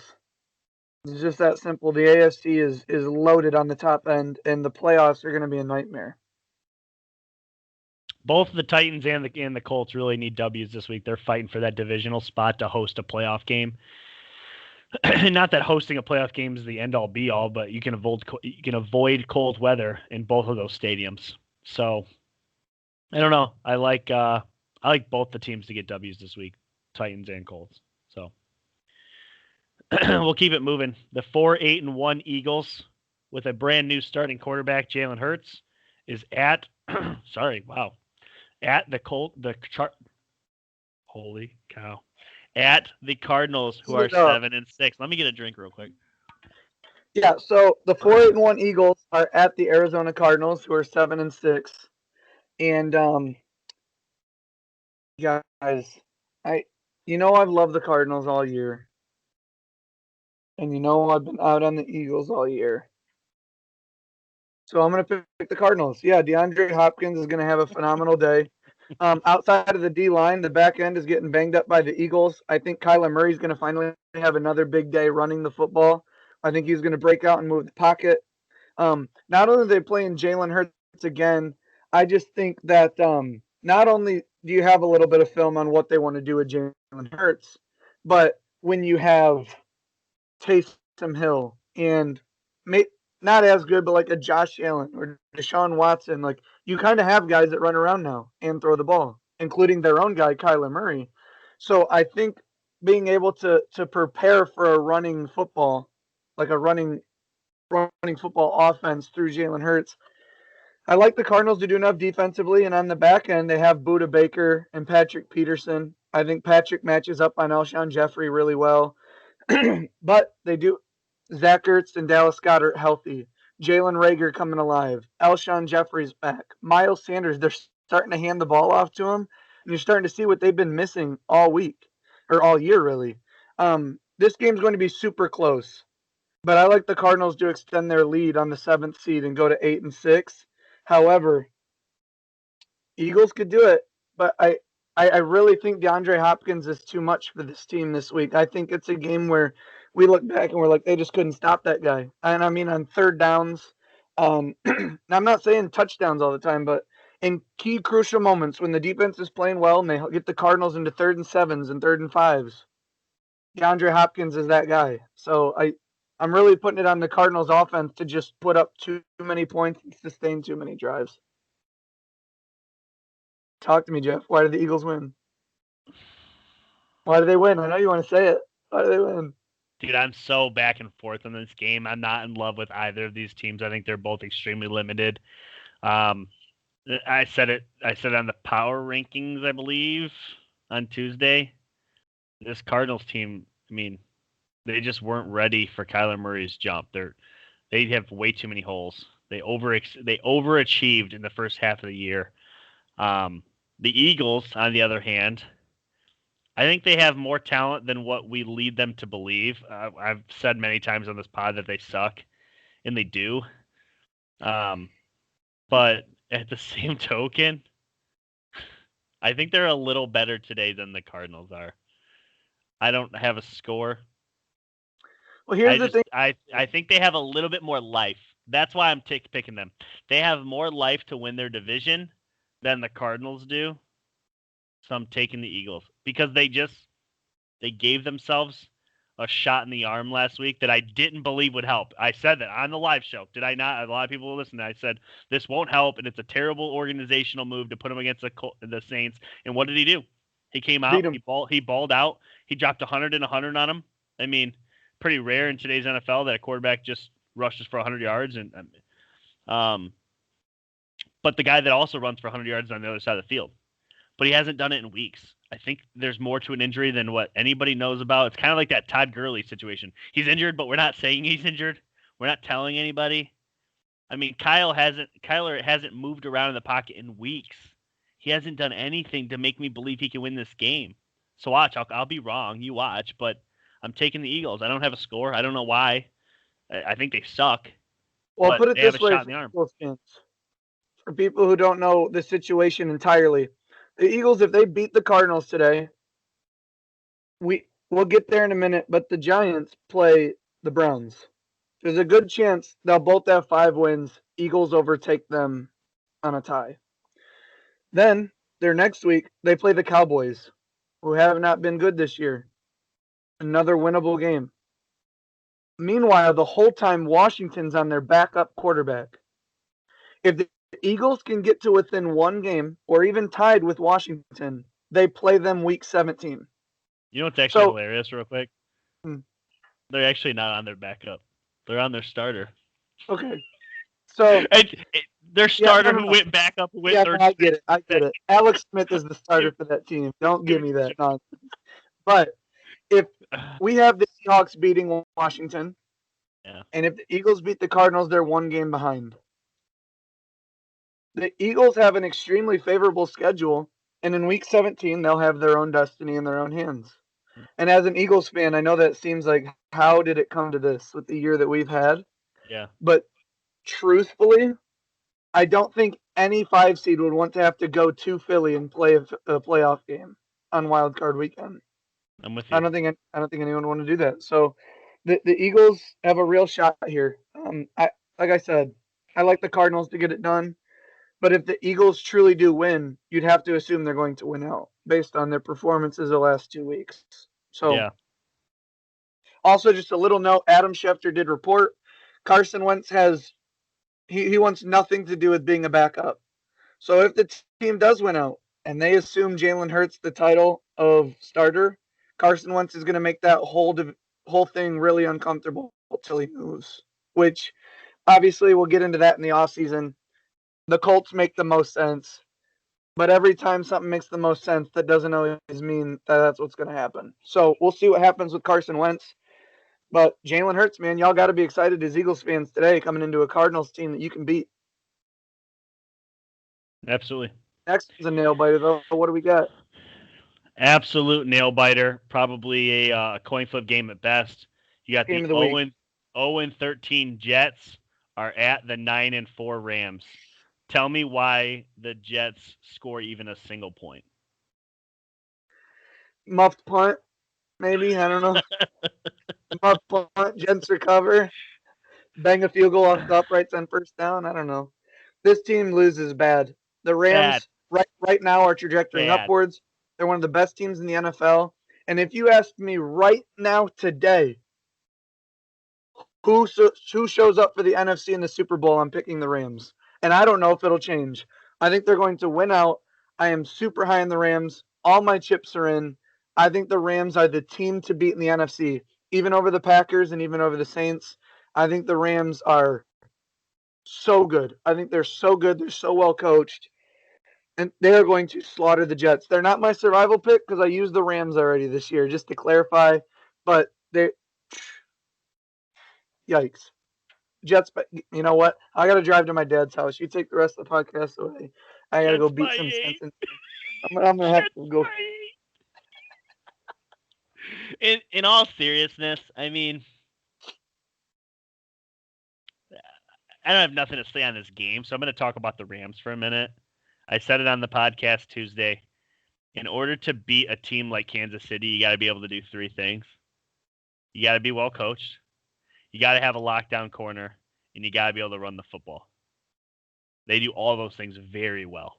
It's just that simple. The AFC is loaded on the top end, and the playoffs are going to be a nightmare. Both the Titans and the Colts really need W's this week. They're fighting for that divisional spot to host a playoff game. Not that hosting a playoff game is the end-all be-all, but you can avoid cold weather in both of those stadiums. So I don't know. I like both the teams to get W's this week, Titans and Colts. So We'll keep it moving. The 4-8-1 Eagles with a brand new starting quarterback, Jalen Hurts, is at at holy cow. At the Cardinals, who are 7-6. Let me get a drink real quick. Yeah, so the 4-8-1 Eagles are at the Arizona Cardinals, who are 7-6. And guys, I've loved the Cardinals all year. And I've been out on the Eagles all year. So I'm going to pick the Cardinals. Yeah, DeAndre Hopkins is going to have a phenomenal day. Outside of the D-line, the back end is getting banged up by the Eagles. I think Kyler Murray is going to finally have another big day running the football. I think he's going to break out and move the pocket. Not only are they playing Jalen Hurts again, I just think that not only do you have a little bit of film on what they want to do with Jalen Hurts, but when you have Taysom Hill and not as good, but like a Josh Allen or Deshaun Watson, like you kind of have guys that run around now and throw the ball, including their own guy, Kyler Murray. So I think being able to prepare for a running football, like a running football offense through Jalen Hurts. I like the Cardinals to do enough defensively, and on the back end, they have Budda Baker and Patrick Peterson. I think Patrick matches up on Alshon Jeffrey really well. But they do. Zach Ertz and Dallas Goedert healthy. Jalen Reagor coming alive. Alshon Jeffrey's back. Miles Sanders, they're starting to hand the ball off to him, and you're starting to see what they've been missing all week, or all year, really. This game's going to be super close. But I like the Cardinals to extend their lead on the 7th seed and go to 8-6. However, Eagles could do it, but I really think DeAndre Hopkins is too much for this team this week. I think it's a game where we look back and we're like, they just couldn't stop that guy. And I mean, on third downs, I'm not saying touchdowns all the time, but in key crucial moments when the defense is playing well and they get the Cardinals into 3rd and 7s and 3rd and 5s, DeAndre Hopkins is that guy. So I'm really putting it on the Cardinals offense to just put up too many points and sustain too many drives. Talk to me, Jeff. Why did the Eagles win? Why did they win? I know you want to say it. Why did they win? Dude, I'm so back and forth on this game. I'm not in love with either of these teams. I think they're both extremely limited. I said it on the power rankings, I believe, on Tuesday. This Cardinals team, I mean, they just weren't ready for Kyler Murray's jump. They have way too many holes. They overachieved in the first half of the year. The Eagles, on the other hand, I think they have more talent than what we lead them to believe. I've said many times on this pod that they suck, and they do. But at the same token, I think they're a little better today than the Cardinals are. I don't have a score. Well, here's the thing. I think they have a little bit more life. That's why I'm picking them. They have more life to win their division than the Cardinals do. So I'm taking the Eagles because they gave themselves a shot in the arm last week that I didn't believe would help. I said that on the live show. Did I not? A lot of people listened. I said this won't help, and it's a terrible organizational move to put him against the Saints. And what did he do? He came out. He balled out. He dropped 100 and 100 on him. I mean, pretty rare in today's NFL that a quarterback just rushes for 100 yards. But the guy that also runs for 100 yards is on the other side of the field. But he hasn't done it in weeks. I think there's more to an injury than what anybody knows about. It's kind of like that Todd Gurley situation. He's injured, but we're not saying he's injured. We're not telling anybody. I mean, Kyler hasn't moved around in the pocket in weeks. He hasn't done anything to make me believe he can win this game. So watch, I'll be wrong. You watch, but I'm taking the Eagles. I don't have a score. I don't know why. I think they suck. Well, put it this way, for people who don't know the situation entirely. The Eagles, if they beat the Cardinals today, we'll get there in a minute, but the Giants play the Browns. There's a good chance they'll both have 5 wins. Eagles overtake them on a tie. Then, their next week, they play the Cowboys, who have not been good this year. Another winnable game. Meanwhile, the whole time, Washington's on their backup quarterback. If the Eagles can get to within 1 game or even tied with Washington, they play them week 17. You know what's actually hilarious, real quick? They're actually not on their backup. They're on their starter. Okay. So their starter no. who went back up who went Yeah, third. no, I get it. Alex Smith is the starter for that team. Don't give me that nonsense. But if we have the Seahawks beating Washington, and if the Eagles beat the Cardinals, they're one game behind. The Eagles have an extremely favorable schedule, and in Week 17, they'll have their own destiny in their own hands. And as an Eagles fan, I know that it seems like, how did it come to this with the year that we've had? Yeah. But truthfully, I don't think any 5 seed would want to have to go to Philly and play a playoff game on Wild Card Weekend. I'm with you. I don't think anyone would want to do that. So the Eagles have a real shot here. Like I said, I like the Cardinals to get it done. But if the Eagles truly do win, you'd have to assume they're going to win out based on their performances the last 2 weeks. So yeah. Also, just a little note: Adam Schefter did report Carson Wentz has he wants nothing to do with being a backup. So if the team does win out and they assume Jalen Hurts the title of starter, Carson Wentz is going to make that whole thing really uncomfortable until he moves. Which obviously we'll get into that in the offseason. The Colts make the most sense, but every time something makes the most sense, that doesn't always mean that that's what's going to happen. So we'll see what happens with Carson Wentz. But Jalen Hurts, man, y'all got to be excited as Eagles fans today coming into a Cardinals team that you can beat. Absolutely. Next is a nail biter, though. What do we got? Absolute nail biter. Probably a coin flip game at best. You got Game the of the week. 0-13 Jets are at the 9-4 Rams. Tell me why the Jets score even a single point. Muffed punt, maybe. I don't know. Muffed punt, Jets recover, bang a field goal off the uprights on first down. I don't know. This team loses bad. The Rams right now are trajectorying upwards. They're one of the best teams in the NFL. And if you ask me right now today, who shows up for the NFC in the Super Bowl, I'm picking the Rams. And I don't know if it'll change. I think they're going to win out. I am super high in the Rams. All my chips are in. I think the Rams are the team to beat in the NFC, even over the Packers and even over the Saints. I think the Rams are so good. I think they're so good. They're so well coached. And they are going to slaughter the Jets. They're not my survival pick because I used the Rams already this year, just to clarify. But they, yikes. Jets, but you know what? I got to drive to my dad's house. You take the rest of the podcast away. I got to go beat some sense. I'm going to have to go. In all seriousness, I mean, I don't have nothing to say on this game, so I'm going to talk about the Rams for a minute. I said it on the podcast Tuesday. In order to beat a team like Kansas City, you got to be able to do 3 things. You got to be well coached. You got to have a lockdown corner, and you got to be able to run the football. They do all those things very well.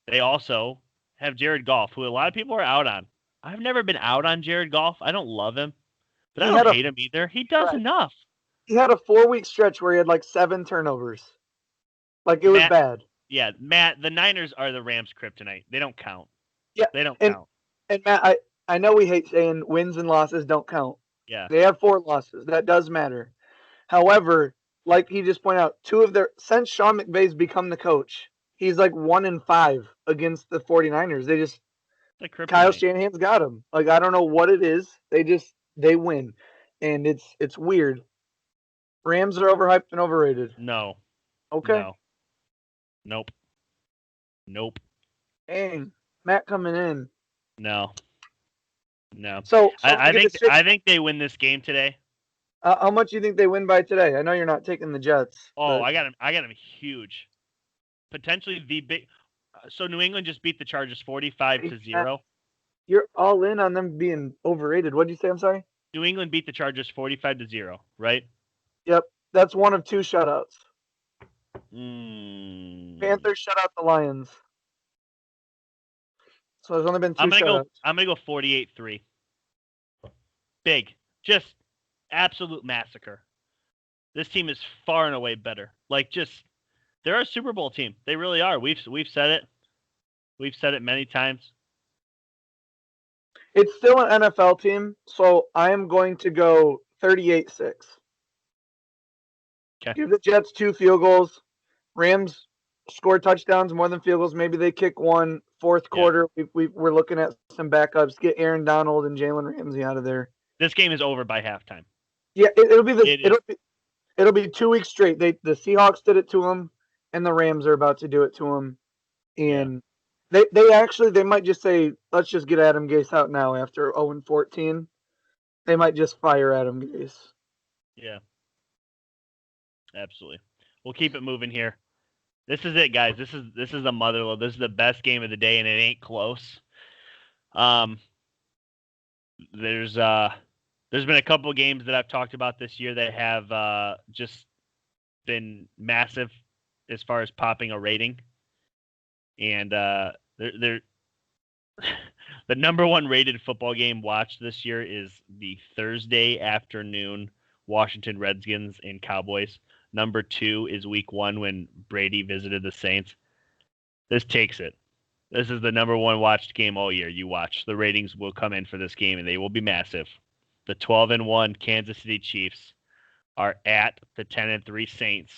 They also have Jared Goff, who a lot of people are out on. I've never been out on Jared Goff. I don't love him, but I don't hate him either. He does enough. He had a 4-week stretch where he had like 7 turnovers. Like it was bad. Yeah, Matt, the Niners are the Rams' kryptonite. They don't count. Yeah, they don't count. And Matt, I know we hate saying wins and losses don't count. Yeah. They have 4 losses. That does matter. However, like he just pointed out, since Sean McVay's become the coach, he's like 1-5 against the 49ers. They just Kyle Shanahan's got him. Like I don't know what it is. They win. And it's weird. Rams are overhyped and overrated. No. Okay. No. Nope. Dang. Matt coming in. No. So I think they win this game today. How much do you think they win by today? I know you're not taking the Jets. Oh, but... I got them huge. Potentially the big. So New England just beat the Chargers 45-0. You're all in on them being overrated. What did you say? I'm sorry. New England beat the Chargers 45-0, right? Yep, that's one of 2 shutouts. Panthers shut out the Lions. So there's only been 2 shutouts. I'm gonna go 48-3. Big, just absolute massacre. This team is far and away better. They're a Super Bowl team. They really are. We've said it. We've said it many times. It's still an NFL team, so I am going to go 38-6. Okay. Give the Jets 2 field goals. Rams score touchdowns more than field goals. Maybe they kick one. Fourth quarter, we're looking at some backups. Get Aaron Donald and Jalen Ramsey out of there. This game is over by halftime. Yeah, it'll be 2 weeks straight. The Seahawks did it to them, and the Rams are about to do it to them. And they might just say, let's just get Adam Gase out now after 0-14. They might just fire Adam Gase. Yeah. Absolutely. We'll keep it moving here. This is it, guys. This is the motherload. This is the best game of the day, and it ain't close. There's been a couple of games that I've talked about this year that have just been massive as far as popping a rating, and they're the number one rated football game watched this year is the Thursday afternoon Washington Redskins and Cowboys. Number 2 is week 1 when Brady visited the Saints. This takes it. This is the number 1 watched game all year. You watch. The ratings will come in for this game, and they will be massive. The 12-1 Kansas City Chiefs are at the 10-3 Saints,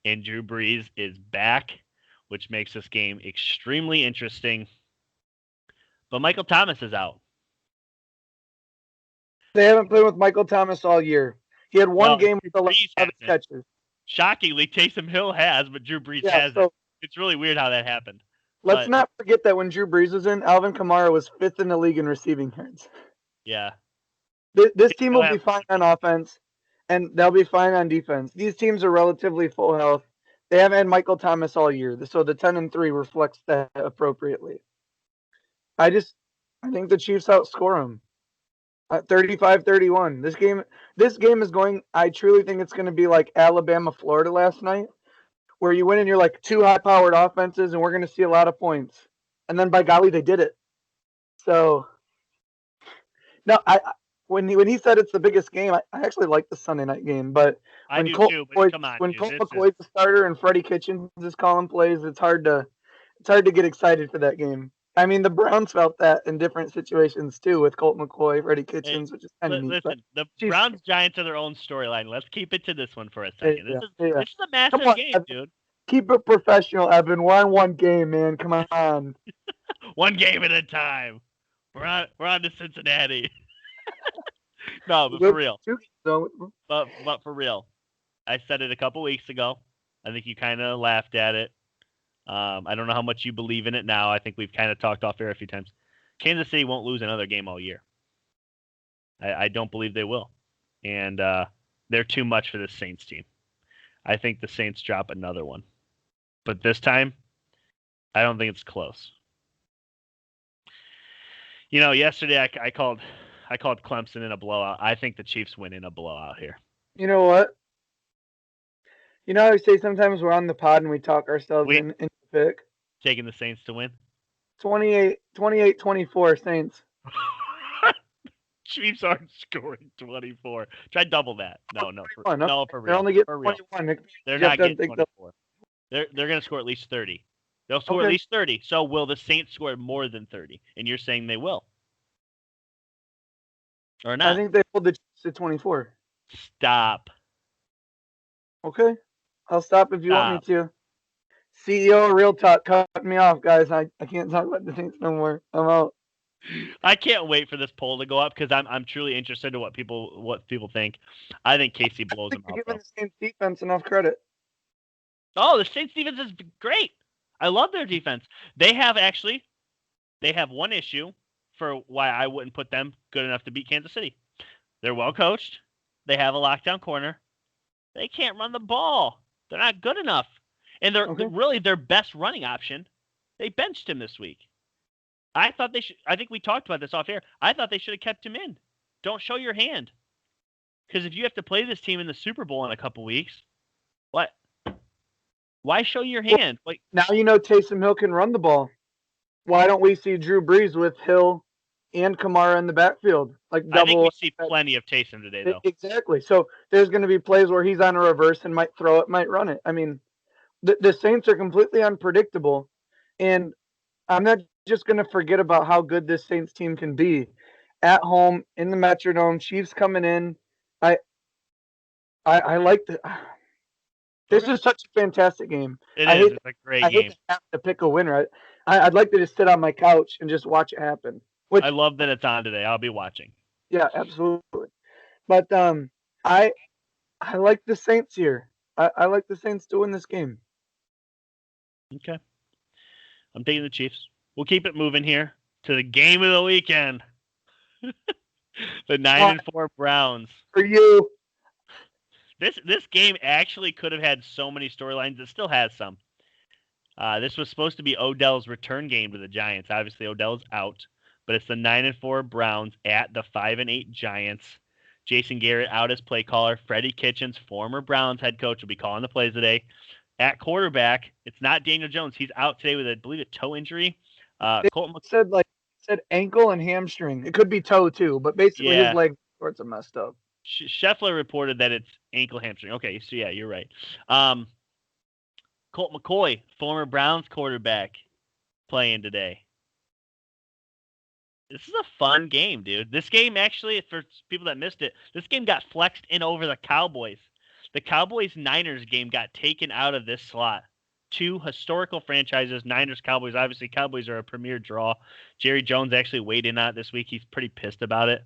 and Drew Brees is back, which makes this game extremely interesting. But Michael Thomas is out. They haven't played with Michael Thomas all year. He had one game with 11 catches. Shockingly, Taysom Hill has, but Drew Brees hasn't. It's really weird how that happened. Let's not forget that when Drew Brees was in, Alvin Kamara was 5th in the league in receiving yards. Yeah. This team will be fine on offense, and they'll be fine on defense. These teams are relatively full health. They haven't had Michael Thomas all year, so the 10-3 reflects that appropriately. I think the Chiefs outscore them. 35-31. This game is going. I truly think it's going to be like Alabama, Florida last night, where you win and you're like 2 high-powered offenses, and we're going to see a lot of points. And then by golly, they did it. So, no, when he said it's the biggest game, I actually like the Sunday night game. But when Colt McCoy's the starter and Freddie Kitchens is calling plays, it's hard to get excited for that game. I mean, the Browns felt that in different situations too, with Colt McCoy, Freddie Kitchens, which is kind of neat. Listen, the Browns Giants are their own storyline. Let's keep it to this one for a second. This is a massive game, Evan. dude. Keep it professional, Evan. We're on one game, man. Come on. One game at a time. We're on to Cincinnati. No, but for real. But for real, I said it a couple weeks ago. I think you kind of laughed at it. I don't know how much you believe in it now. I think we've kind of talked off air a few times. Kansas City won't lose another game all year. I don't believe they will. And they're too much for this Saints team. I think the Saints drop another one. But this time, I don't think it's close. You know, yesterday I called Clemson in a blowout. I think the Chiefs win in a blowout here. You know what? You know how we say sometimes we're on the pod and we talk ourselves in the pick? Taking the Saints to win? 28-24 Saints. Chiefs aren't scoring 24. Try double that. No, for real. They're only getting 21. They're not getting 24. They're going to score at least 30. They'll score at least 30. So will the Saints score more than 30? And you're saying they will. Or not? I think they hold the Chiefs to 24. Stop. Okay. I'll stop if you want me to. CEO of Real Talk cut me off, guys. I can't talk about the Saints no more. I'm out. I can't wait for this poll to go up because I'm truly interested in what people think. I think KC blows them out. You're giving the Saints defense enough credit. Oh, the Saints defense is great. I love their defense. They have one issue for why I wouldn't put them good enough to beat Kansas City. They're well coached. They have a lockdown corner. They can't run the ball. They're not good enough. And they're really their best running option. They benched him this week. I think we talked about this off air. I thought they should have kept him in. Don't show your hand. Because if you have to play this team in the Super Bowl in a couple weeks, what? Why show your hand? Now you know Taysom Hill can run the ball. Why don't we see Drew Brees with Hill and Kamara in the backfield? I think we see plenty of Taysom today, though. Exactly. So there's going to be plays where he's on a reverse and might throw it, might run it. I mean, the Saints are completely unpredictable. And I'm not just going to forget about how good this Saints team can be. at home in the Metrodome. Chiefs coming in. I like the. This Okay. is such a fantastic game. It I is. hate It's a great I hate game. to have to pick a winner. I'd like to just sit on my couch and just watch it happen. I Which, love that it's on today. I'll be watching. yeah, absolutely. But I I like the Saints here. I like the Saints to win this game. Okay. I'm taking the Chiefs. We'll keep it moving here to the game of the weekend. The 9-4 Browns. For you, This game actually could have had so many storylines. It still has some. This was supposed to be Odell's return game to the Giants. Obviously, Odell's out, but it's the 9-4 Browns at the 5-8 Giants. Jason Garrett out as play caller. Freddie Kitchens, former Browns head coach, will be calling the plays today. At quarterback, it's not Daniel Jones. He's out today with, I believe, a toe injury. Colton said ankle and hamstring. It could be toe too, but basically his Yeah. leg sorts of messed up. Scheffler reported that it's ankle hamstring. Okay, so yeah, you're right. Colt McCoy, former Browns quarterback, playing today. This is a fun game, dude. This game actually, for people that missed it, this game got flexed in over the Cowboys. The Cowboys-Niners game got taken out of this slot. Two historical franchises, Niners, Cowboys. Obviously, Cowboys are a premier draw. Jerry Jones actually weighed in on it this week. He's pretty pissed about it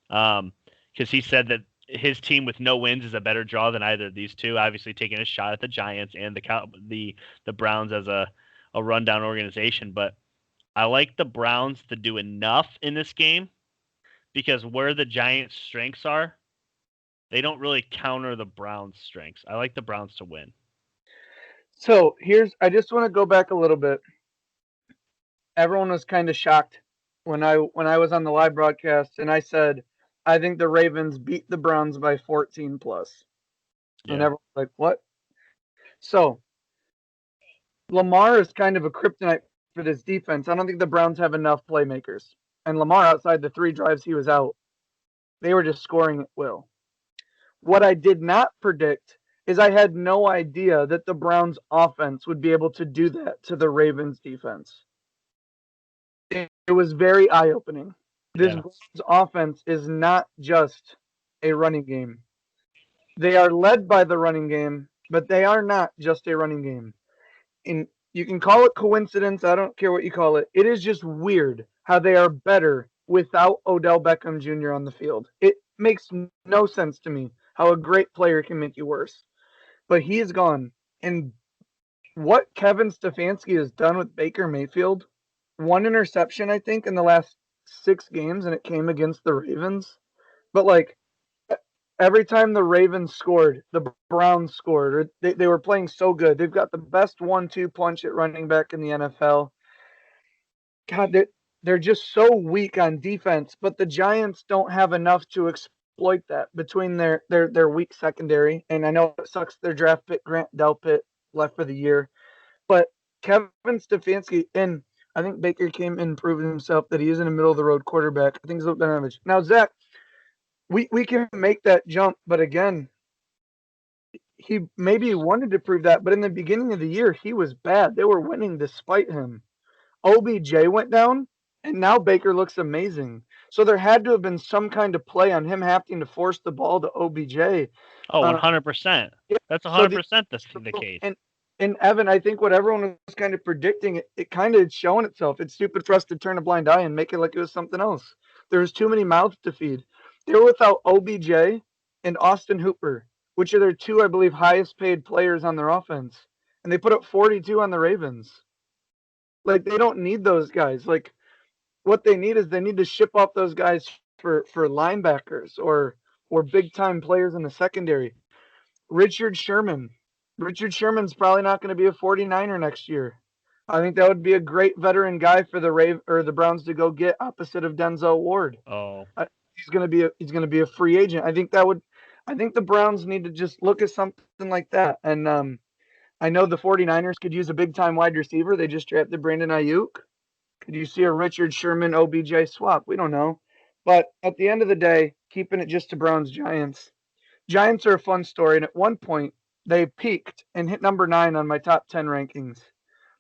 because he said that his team with no wins is a better draw than either of these two. Obviously, taking a shot at the Giants and the Browns as a rundown organization. But I like the Browns to do enough in this game because where the Giants' strengths are, they don't really counter the Browns' strengths. I like the Browns to win. So I just want to go back a little bit. Everyone was kind of shocked when I was on the live broadcast and I said, I think the Ravens beat the Browns by 14 plus. Yeah. And everyone's like, what? So Lamar is kind of a kryptonite for this defense. I don't think the Browns have enough playmakers. And Lamar, outside the 3 drives he was out, they were just scoring at will. What I did not predict is I had no idea that the Browns offense would be able to do that to the Ravens defense. It was very eye-opening. This Browns offense is not just a running game. They are led by the running game, but they are not just a running game. And you can call it coincidence. I don't care what you call it. It is just weird how they are better without Odell Beckham Jr. on the field. It makes no sense to me how a great player can make you worse. But he is gone. And what Kevin Stefanski has done with Baker Mayfield, 1 interception, I think, in the last 6 games, and it came against the Ravens. But, like, every time the Ravens scored, the Browns scored, or they were playing so good. They've got the best 1-2 punch at running back in the NFL. God, they're just so weak on defense, but the Giants don't have enough to exploit that between their weak secondary. And I know it sucks their draft pick, Grant Delpit, left for the year. But Kevin Stefanski, and I think Baker came and proved himself that he isn't a middle-of-the-road quarterback. I think he's advantage. Now, Zach, we can make that jump, but again, he maybe wanted to prove that, but in the beginning of the year, he was bad. They were winning despite him. OBJ went down, and now Baker looks amazing. So there had to have been some kind of play on him having to force the ball to OBJ. Oh, 100%. That's 100% the case. And Evan, I think what everyone was kind of predicting, it kind of showing itself. It's stupid for us to turn a blind eye and make it like it was something else. There was too many mouths to feed. They were without OBJ and Austin Hooper, which are their 2, I believe, highest paid players on their offense. And they put up 42 on the Ravens. Like, they don't need those guys. Like, what they need is they need to ship off those guys for linebackers or big-time players in the secondary. Richard Sherman's probably not going to be a 49er next year. I think that would be a great veteran guy for the Browns to go get opposite of Denzel Ward. Oh. He's going to be a free agent. I think the Browns need to just look at something like that. And I know the 49ers could use a big-time wide receiver. They just drafted Brandon Ayuk. Could you see a Richard Sherman OBJ swap? We don't know. But at the end of the day, keeping it just to Browns-Giants. Giants are a fun story. And at one point, they peaked and hit number 9 on my top 10 rankings.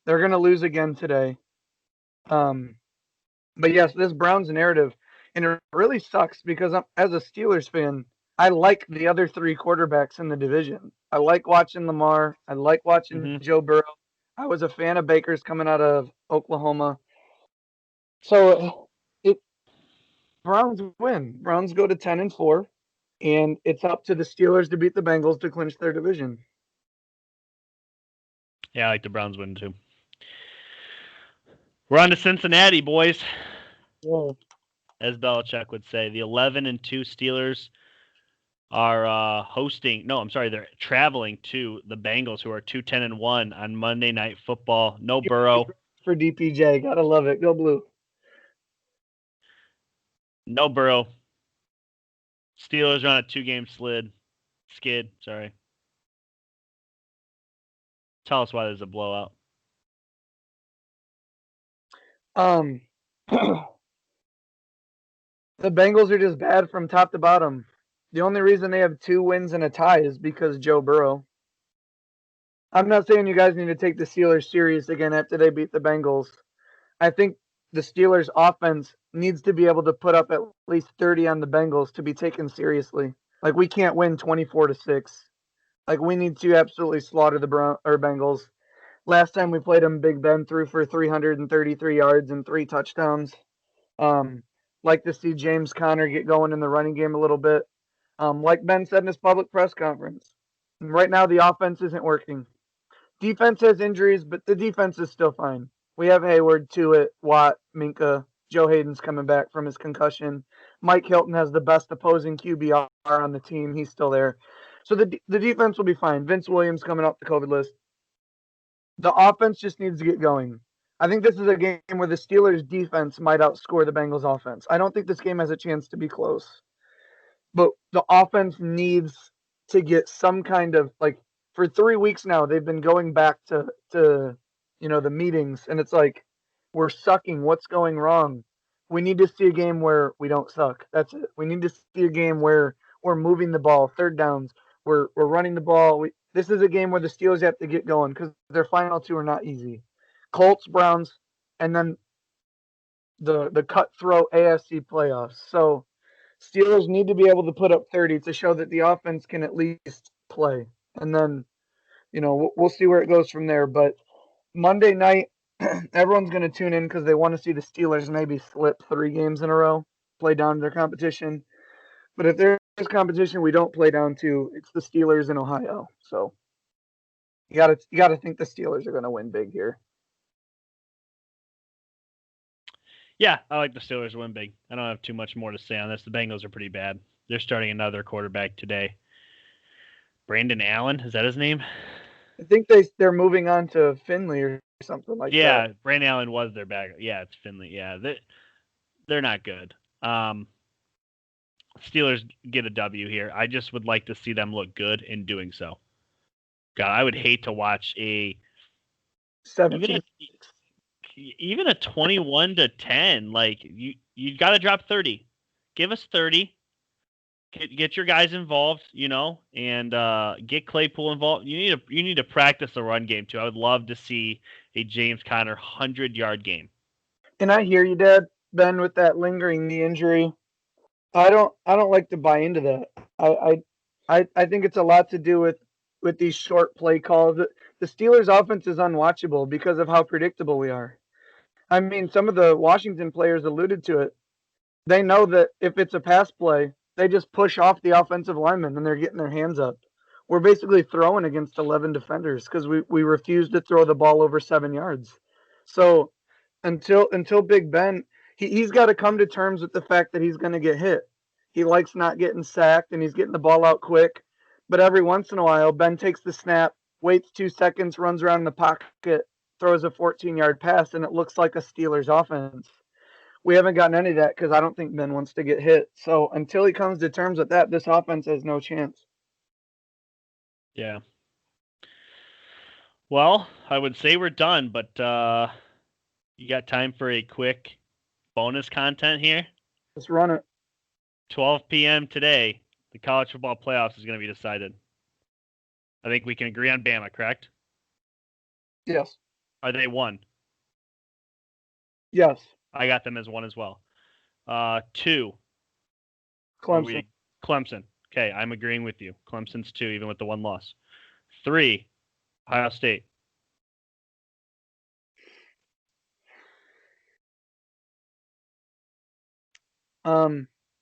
They're going to lose again today. But yes, this Browns narrative, And it really sucks because as a Steelers fan, I like the other three quarterbacks in the division. I like watching Lamar. I like watching Joe Burrow. I was a fan of Baker's coming out of Oklahoma. So Browns win. Browns go to 10-4, and it's up to the Steelers to beat the Bengals to clinch their division. Yeah, I like the Browns win too. We're on to Cincinnati, boys. Yeah. As Belichick would say, the 11-2 Steelers are they're traveling to the Bengals, who are 2-10-1 on Monday Night Football. No Burrow. For DPJ, gotta love it. Go Blue. No Burrow. Steelers are on a 2-game skid. Sorry. Tell us why there's a blowout. The Bengals are just bad from top to bottom. The only reason they have 2 wins and a tie is because Joe Burrow. I'm not saying you guys need to take the Steelers serious again after they beat the Bengals. I think the Steelers offense needs to be able to put up at least 30 on the Bengals to be taken seriously. Like, we can't win 24-6. Like, we need to absolutely slaughter the Bengals. Last time we played them, Big Ben threw for 333 yards and 3 touchdowns. Like to see James Conner get going in the running game a little bit. Like Ben said in his public press conference, right now the offense isn't working. Defense has injuries, but the defense is still fine. We have Hayward, Tuitt, Watt, Minka. Joe Hayden's coming back from his concussion. Mike Hilton has the best opposing QBR on the team. He's still there. So the defense will be fine. Vince Williams coming off the COVID list. The offense just needs to get going. I think this is a game where the Steelers' defense might outscore the Bengals' offense. I don't think this game has a chance to be close. But the offense needs to get some kind of, like, for 3 weeks now, they've been going back to the meetings, and it's like, we're sucking. What's going wrong? We need to see a game where we don't suck. That's it. We need to see a game where we're moving the ball, third downs, we're running the ball. This is a game where the Steelers have to get going because their final 2 are not easy. Colts, Browns, and then the cutthroat AFC playoffs. So Steelers need to be able to put up 30 to show that the offense can at least play. And then, we'll see where it goes from there. But Monday night, everyone's going to tune in because they want to see the Steelers maybe slip 3 games in a row, play down to their competition. But if there's competition we don't play down to, it's the Steelers in Ohio. So you got to think the Steelers are going to win big here. Yeah, I like the Steelers to win big. I don't have too much more to say on this. The Bengals are pretty bad. They're starting another quarterback today. Brandon Allen, is that his name? I think they're moving on to Finley or something like that. Yeah, Brandon Allen was their back. Yeah, it's Finley. Yeah, they're not good. Steelers get a W here. I just would like to see them look good in doing so. God, I would hate to watch a 17. Even a 21-10. Like, you got to drop 30. Give us 30. Get your guys involved, and get Claypool involved. You need to practice the run game too. I would love to see a James Conner 100-yard game. And I hear you, Dad, Ben, with that lingering knee injury. I don't like to buy into that. I think it's a lot to do with these short play calls. The Steelers' offense is unwatchable because of how predictable we are. I mean, some of the Washington players alluded to it. They know that if it's a pass play, they just push off the offensive lineman and they're getting their hands up. We're basically throwing against 11 defenders because we refuse to throw the ball over 7 yards. So until Big Ben, he's got to come to terms with the fact that he's going to get hit. He likes not getting sacked and he's getting the ball out quick. But every once in a while, Ben takes the snap, waits 2 seconds, runs around in the pocket, throws a 14-yard pass, and it looks like a Steelers offense. We haven't gotten any of that because I don't think Ben wants to get hit. So until he comes to terms with that, this offense has no chance. Yeah. Well, I would say we're done, but you got time for a quick bonus content here? Let's run it. 12 p.m. today, the college football playoffs is going to be decided. I think we can agree on Bama, correct? Yes. Are they 1? Yes. I got them as 1 as well. 2. Clemson. Clemson. Okay, I'm agreeing with you. Clemson's 2, even with the 1 loss. 3, Ohio State.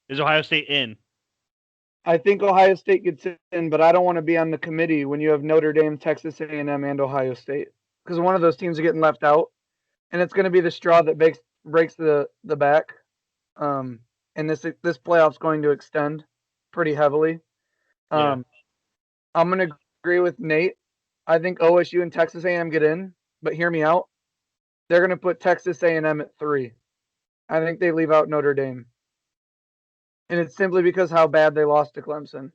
Is Ohio State in? I think Ohio State gets in, but I don't want to be on the committee when you have Notre Dame, Texas A&M, and Ohio State, because one of those teams are getting left out, and it's going to be the straw that breaks the back. And this playoff's going to extend pretty heavily. I'm going to agree with Nate. I think OSU and Texas A&M get in, but hear me out. They're going to put Texas A&M at 3. I think they leave out Notre Dame. And it's simply because how bad they lost to Clemson.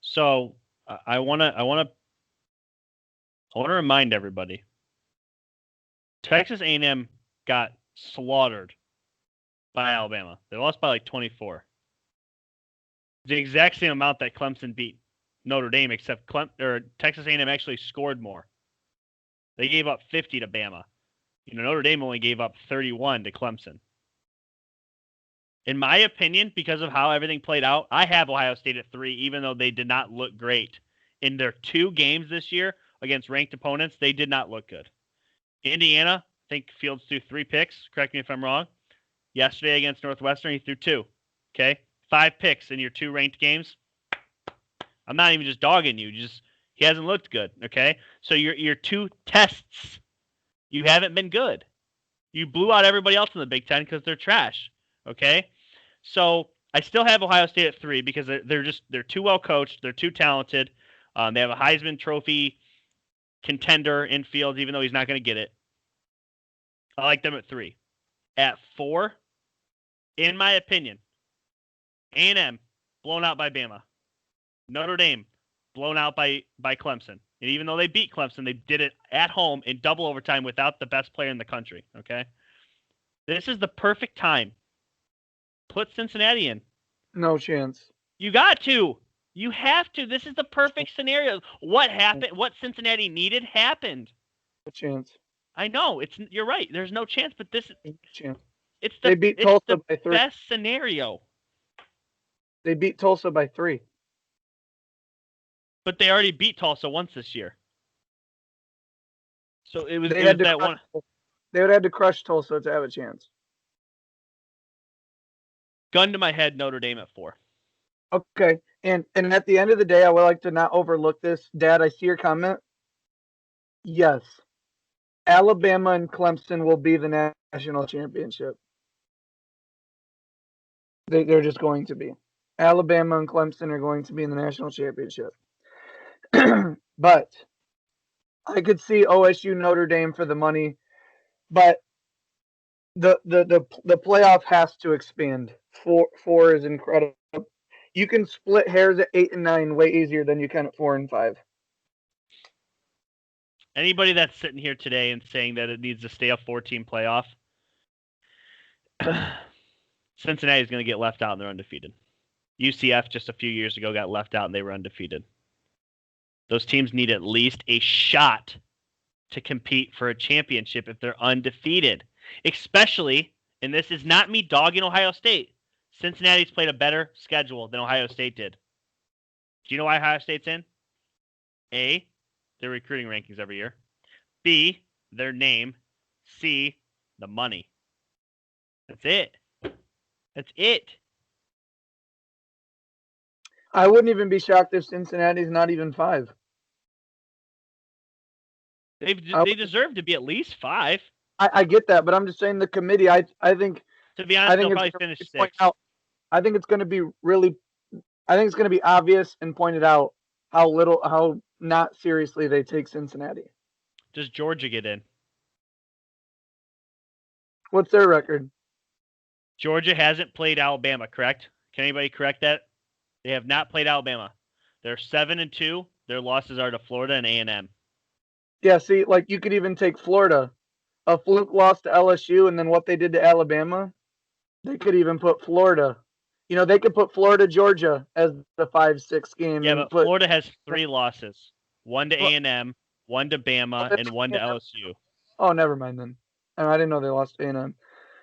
So I want to remind everybody. Texas A&M got slaughtered by Alabama. They lost by like 24. The exact same amount that Clemson beat Notre Dame, except Texas A&M actually scored more. They gave up 50 to Bama. Notre Dame only gave up 31 to Clemson. In my opinion, because of how everything played out, I have Ohio State at 3, even though they did not look great. In their 2 games this year against ranked opponents, they did not look good. Indiana, I think Fields threw 3 picks. Correct me if I'm wrong. Yesterday against Northwestern, he threw 2. Okay? 5 picks in your 2 ranked games. I'm not even just dogging you. He hasn't looked good. Okay? So your 2 tests, you haven't been good. You blew out everybody else in the Big Ten because they're trash. Okay? So I still have Ohio State at 3 because they're too well coached. They're too talented. They have a Heisman Trophy contender in Fields, even though he's not going to get it. I like them at 3. At 4, in my opinion, A&M blown out by Bama. Notre Dame blown out by Clemson. And even though they beat Clemson, they did it at home in double overtime without the best player in the country. Okay? This is the perfect time. Put Cincinnati in. No chance. You got to. You have to. This is the perfect scenario. What happened? What Cincinnati needed happened. No chance. I know. You're right. There's no chance, but this is chance. It's they beat Tulsa by 3. Best scenario. They beat Tulsa by 3. But they already beat Tulsa once this year. So it was that one. They would have to crush Tulsa to have a chance. Gun to my head, Notre Dame at 4. Okay. And at the end of the day, I would like to not overlook this. Dad, I see your comment. Yes. Alabama and Clemson will be the national championship. They're just going to be. Alabama and Clemson are going to be in the national championship. But I could see OSU Notre Dame for the money. But the playoff has to expand. 4 is incredible. You can split hairs at 8 and 9 way easier than you can at 4 and 5. Anybody that's sitting here today and saying that it needs to stay a 4-team playoff, Cincinnati is going to get left out and they're undefeated. UCF just a few years ago got left out and they were undefeated. Those teams need at least a shot to compete for a championship if they're undefeated. Especially, and this is not me dogging Ohio State, Cincinnati's played a better schedule than Ohio State did. Do you know why Ohio State's in? A, their recruiting rankings every year. B, their name. C, the money. That's it. That's it. I wouldn't even be shocked if Cincinnati's not even 5. They deserve to be at least 5. I get that, but I'm just saying the committee. I think. To be honest, they'll probably finish 6. I think it's going to be it's going to be obvious and pointed out how not seriously they take Cincinnati. Does Georgia get in? What's their record? Georgia hasn't played Alabama, correct? Can anybody correct that? They have not played Alabama. They're 7-2. Their losses are to Florida and A&M. Yeah, see, like you could even take Florida. A fluke loss to LSU and then what they did to Alabama. They could even put Florida. They could put Florida, Georgia as the 5-6 game. Yeah, but Florida has 3 losses. 1 to A&M, 1 to Bama, and 1 to LSU. Oh, never mind then. I didn't know they lost to A&M.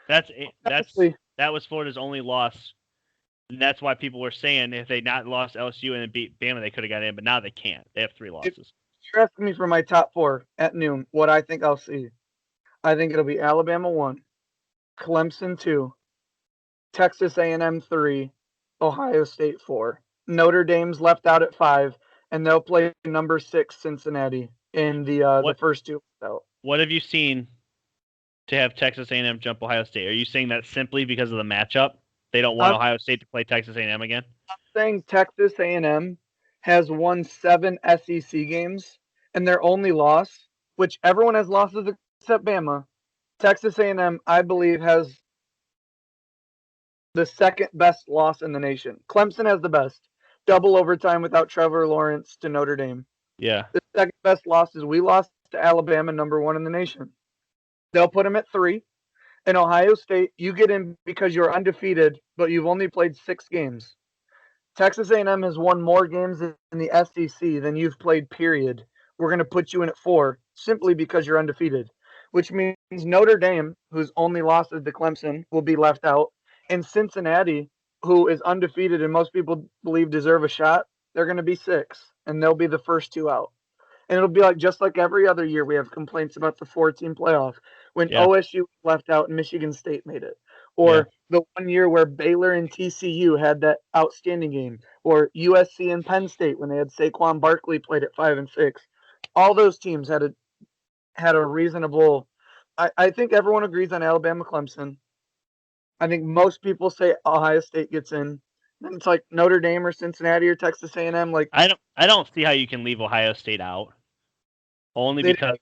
That's That was Florida's only loss. And that's why people were saying if they not lost LSU and then beat Bama, they could have got in, but now they can't. They have 3 losses. You're asking me for my top 4 at noon, what I think I'll see. I think it'll be Alabama 1, Clemson 2, Texas A&M 3, Ohio State 4. Notre Dame's left out at 5, and they'll play number 6 Cincinnati in the first 2 out. What have you seen to have Texas A&M jump Ohio State? Are you saying that simply because of the matchup? They don't want Ohio State to play Texas A&M again? I'm saying Texas A&M has won 7 SEC games, and their only loss, which everyone has losses except Bama, Texas A&M, I believe, has the second best loss in the nation. Clemson has the best. Double overtime without Trevor Lawrence to Notre Dame. Yeah. The second best loss is we lost to Alabama, number 1 in the nation. They'll put them at 3. In Ohio State, you get in because you're undefeated, but you've only played 6 games. Texas A&M has won more games in the SEC than you've played, period. We're going to put you in at 4 simply because you're undefeated, which means Notre Dame, whose only loss is to Clemson, will be left out. And Cincinnati, who is undefeated and most people believe deserve a shot, they're going to be 6, and they'll be the first 2 out. And it'll be like just like every other year we have complaints about the 4-team playoff when OSU left out and Michigan State made it. Or the one year where Baylor and TCU had that outstanding game. Or USC and Penn State when they had Saquon Barkley played at 5 and 6. All those teams had a reasonable – I think everyone agrees on Alabama Clemson. I think most people say Ohio State gets in. Then it's like Notre Dame or Cincinnati or Texas A&M. Like I don't see how you can leave Ohio State out. Only because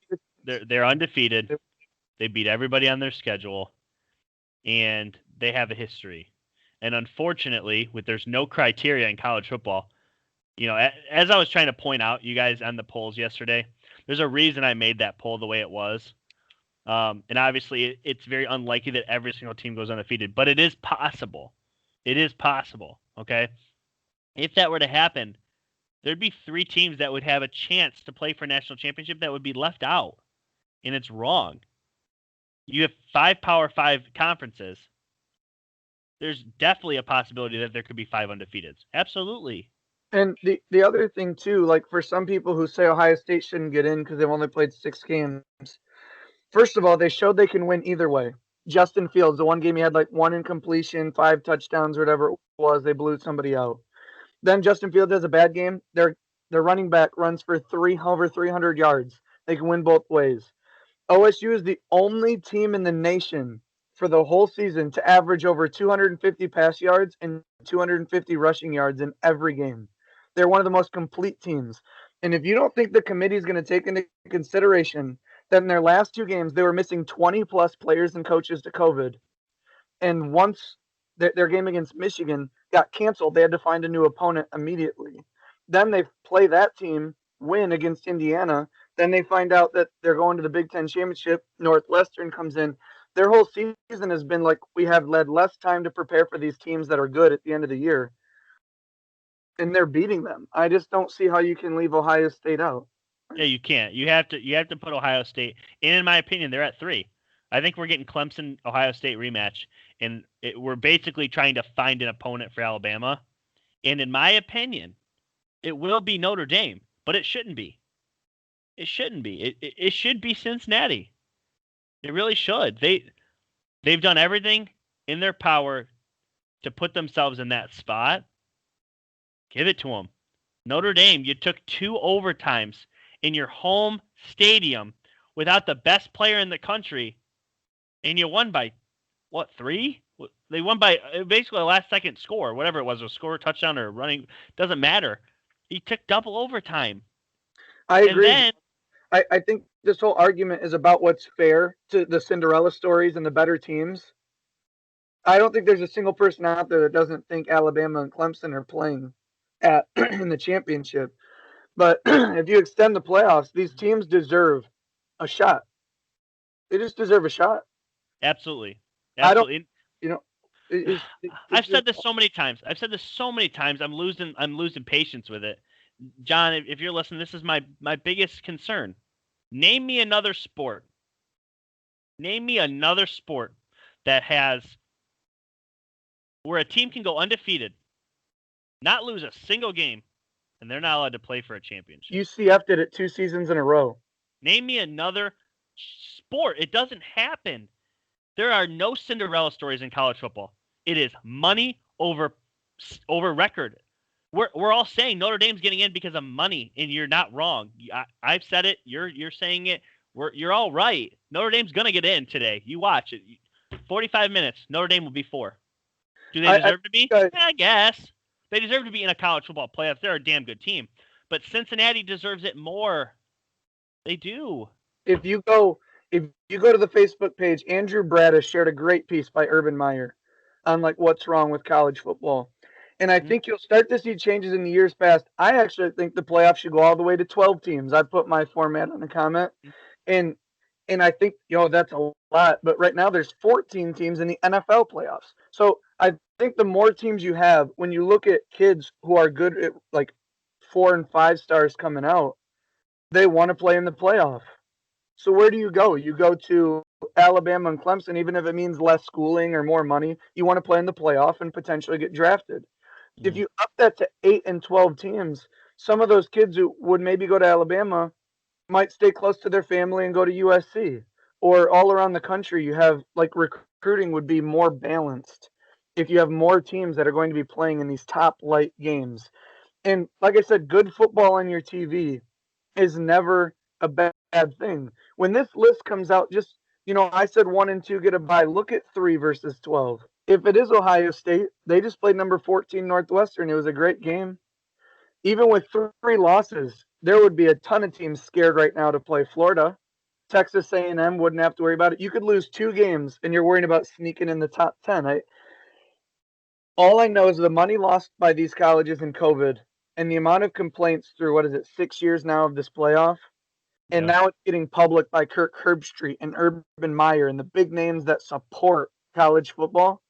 they're undefeated. They beat everybody on their schedule, and they have a history. And unfortunately, there's no criteria in college football. As I was trying to point out, you guys on the polls yesterday, there's a reason I made that poll the way it was. And obviously, it's very unlikely that every single team goes undefeated, but it is possible. It is possible, okay? If that were to happen, there'd be 3 teams that would have a chance to play for a national championship that would be left out, and it's wrong. You have 5 Power 5 conferences. There's definitely a possibility that there could be 5 undefeateds. Absolutely. And the other thing, too, like for some people who say Ohio State shouldn't get in because they've only played 6 games, first of all, they showed they can win either way. Justin Fields, the one game he had like 1 incompletion, 5 touchdowns, whatever it was, they blew somebody out. Then Justin Fields has a bad game. Their running back runs for over 300 yards. They can win both ways. OSU is the only team in the nation for the whole season to average over 250 pass yards and 250 rushing yards in every game. They're one of the most complete teams. And if you don't think the committee is going to take into consideration that in their last 2 games, they were missing 20-plus players and coaches to COVID, and once their game against Michigan got canceled, they had to find a new opponent immediately. Then they play that team, win against Indiana. Then they find out that they're going to the Big Ten Championship. Northwestern comes in. Their whole season has been like we have led less time to prepare for these teams that are good at the end of the year. And they're beating them. I just don't see how you can leave Ohio State out. Yeah, you can't. You have to put Ohio State. And in my opinion, they're at 3. I think we're getting Clemson Ohio State rematch, and we're basically trying to find an opponent for Alabama. And in my opinion, it will be Notre Dame, but it shouldn't be. It shouldn't be. It should be Cincinnati. It really should. They've done everything in their power to put themselves in that spot. Give it to them. Notre Dame, you took 2 overtimes in your home stadium without the best player in the country, and you won by, 3? They won by basically a last-second score, whatever it was, a score, touchdown, or running. Doesn't matter. He took double overtime. I agree. And then, I think this whole argument is about what's fair to the Cinderella stories and the better teams. I don't think there's a single person out there that doesn't think Alabama and Clemson are playing in the championship. But if you extend the playoffs, these teams deserve a shot. They just deserve a shot. Absolutely. Absolutely. I've said this so many times. I'm losing patience with it. John, if you're listening, this is my biggest concern. Name me another sport. Name me another sport that has where a team can go undefeated, not lose a single game, and they're not allowed to play for a championship. UCF did it 2 seasons in a row. Name me another sport. It doesn't happen. There are no Cinderella stories in college football. It is money over record. We're all saying Notre Dame's getting in because of money, and you're not wrong. I've said it. You're saying it. You're all right. Notre Dame's gonna get in today. You watch it. 45 minutes. Notre Dame will be 4. Do they deserve to be? I guess they deserve to be in a college football playoff. They're a damn good team, but Cincinnati deserves it more. They do. If you go to the Facebook page, Andrew Braddis shared a great piece by Urban Meyer on like what's wrong with college football. And I think you'll start to see changes in the years past. I actually think the playoffs should go all the way to 12 teams. I put my format on the comment. And I think, that's a lot. But right now there's 14 teams in the NFL playoffs. So I think the more teams you have, when you look at kids who are good at like 4 and 5 stars coming out, they want to play in the playoff. So where do you go? You go to Alabama and Clemson, even if it means less schooling or more money. You want to play in the playoff and potentially get drafted. If you up that to 8 and 12 teams, some of those kids who would maybe go to Alabama might stay close to their family and go to USC. Or all around the country, you have like recruiting would be more balanced if you have more teams that are going to be playing in these top light games. And like I said, good football on your TV is never a bad thing. When this list comes out, just, I said 1 and 2 get a bye. Look at 3 versus 12. If it is Ohio State, they just played number 14 Northwestern. It was a great game. Even with 3 losses, there would be a ton of teams scared right now to play Florida. Texas A&M wouldn't have to worry about it. You could lose 2 games, and you're worrying about sneaking in the top 10. All I know is the money lost by these colleges in COVID and the amount of complaints through, 6 years now of this playoff. And now it's getting public by Kirk Herbstreit and Urban Meyer and the big names that support college football.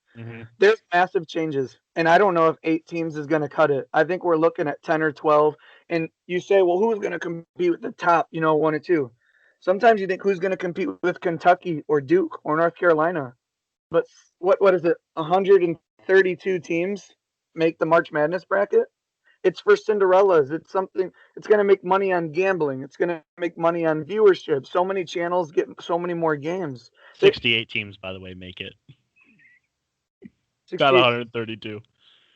There's massive changes. And I don't know if 8 teams is going to cut it. I think we're looking at 10 or 12. And you say, well, who's going to compete with the top, 1 or 2? Sometimes you think who's going to compete with Kentucky or Duke or North Carolina. But what is it? 132 teams make the March Madness bracket. It's for Cinderellas. It's something. It's going to make money on gambling. It's going to make money on viewership. So many channels get so many more games. 68 teams, by the way, make it. Got 132.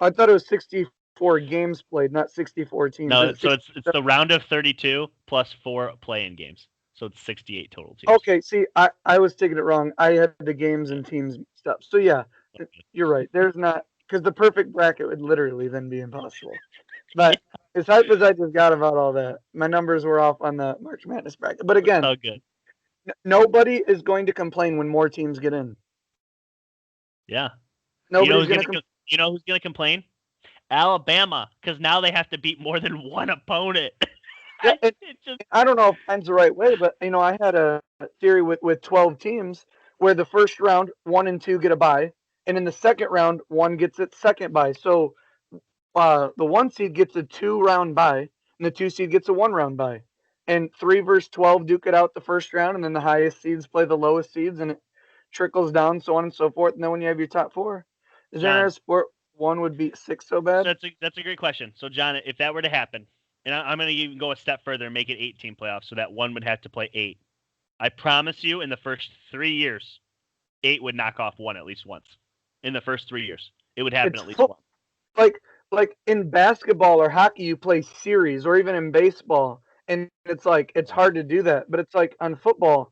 I thought it was 64 games played, not 64 teams. No, so it's the round of 32 plus 4 play-in games. So it's 68 total teams. Okay, see, I was taking it wrong. I had the games and teams mixed up. So yeah, you're right. There's not, because the perfect bracket would literally then be impossible. But as hype as I just got about all that, my numbers were off on the March Madness bracket. But again, good. Nobody is going to complain when more teams get in. Yeah. Nobody's you know who's going to complain? Alabama, because now they have to beat more than one opponent. I don't know if that's the right way, but I had a theory with 12 teams where the first round 1 and 2 get a bye, and in the second round 1 gets its second bye. So the 1 seed gets a 2-round bye, and the 2 seed gets a 1-round bye. And 3 versus 12 duke it out the first round, and then the highest seeds play the lowest seeds, and it trickles down, so on and so forth. And then when you have your top 4, is there a sport 1 would beat 6 so bad? That's a great question. So John, if that were to happen, and I'm going to even go a step further and make it 8-team playoffs, so that 1 would have to play 8. I promise you, in the first 3 years, 8 would knock off 1 at least once. In the first 3 years, it would happen at least once. Like in basketball or hockey, you play series, or even in baseball, and it's hard to do that. But it's like on football,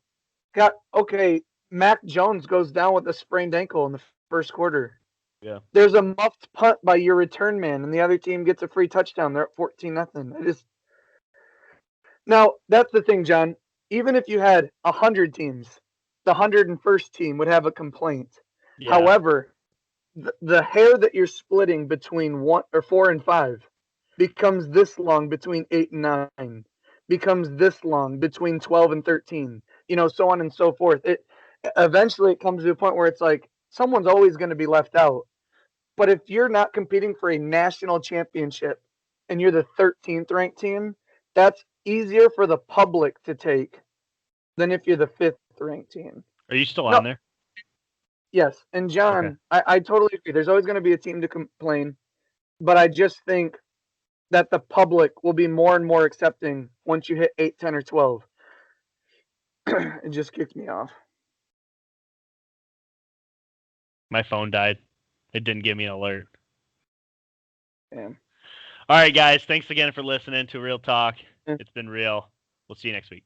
Mac Jones goes down with a sprained ankle in the first quarter. Yeah. There's a muffed punt by your return man, and the other team gets a free touchdown. They're at 14-0. Now, that's the thing, John. Even if you had 100 teams, the 101st team would have a complaint. Yeah. However, the hair that you're splitting between 4 and 5 becomes this long between 8 and 9, becomes this long between 12 and 13, so on and so forth. Eventually it comes to a point where it's like someone's always going to be left out. But if you're not competing for a national championship and you're the 13th ranked team, that's easier for the public to take than if you're the 5th ranked team. Are you still on there? Yes. And John, I totally agree. There's always going to be a team to complain, but I just think that the public will be more and more accepting once you hit 8, 10, or 12. It just kicks me off. My phone died. It didn't give me an alert. Damn. All right, guys. Thanks again for listening to Real Talk. Yeah. It's been real. We'll see you next week.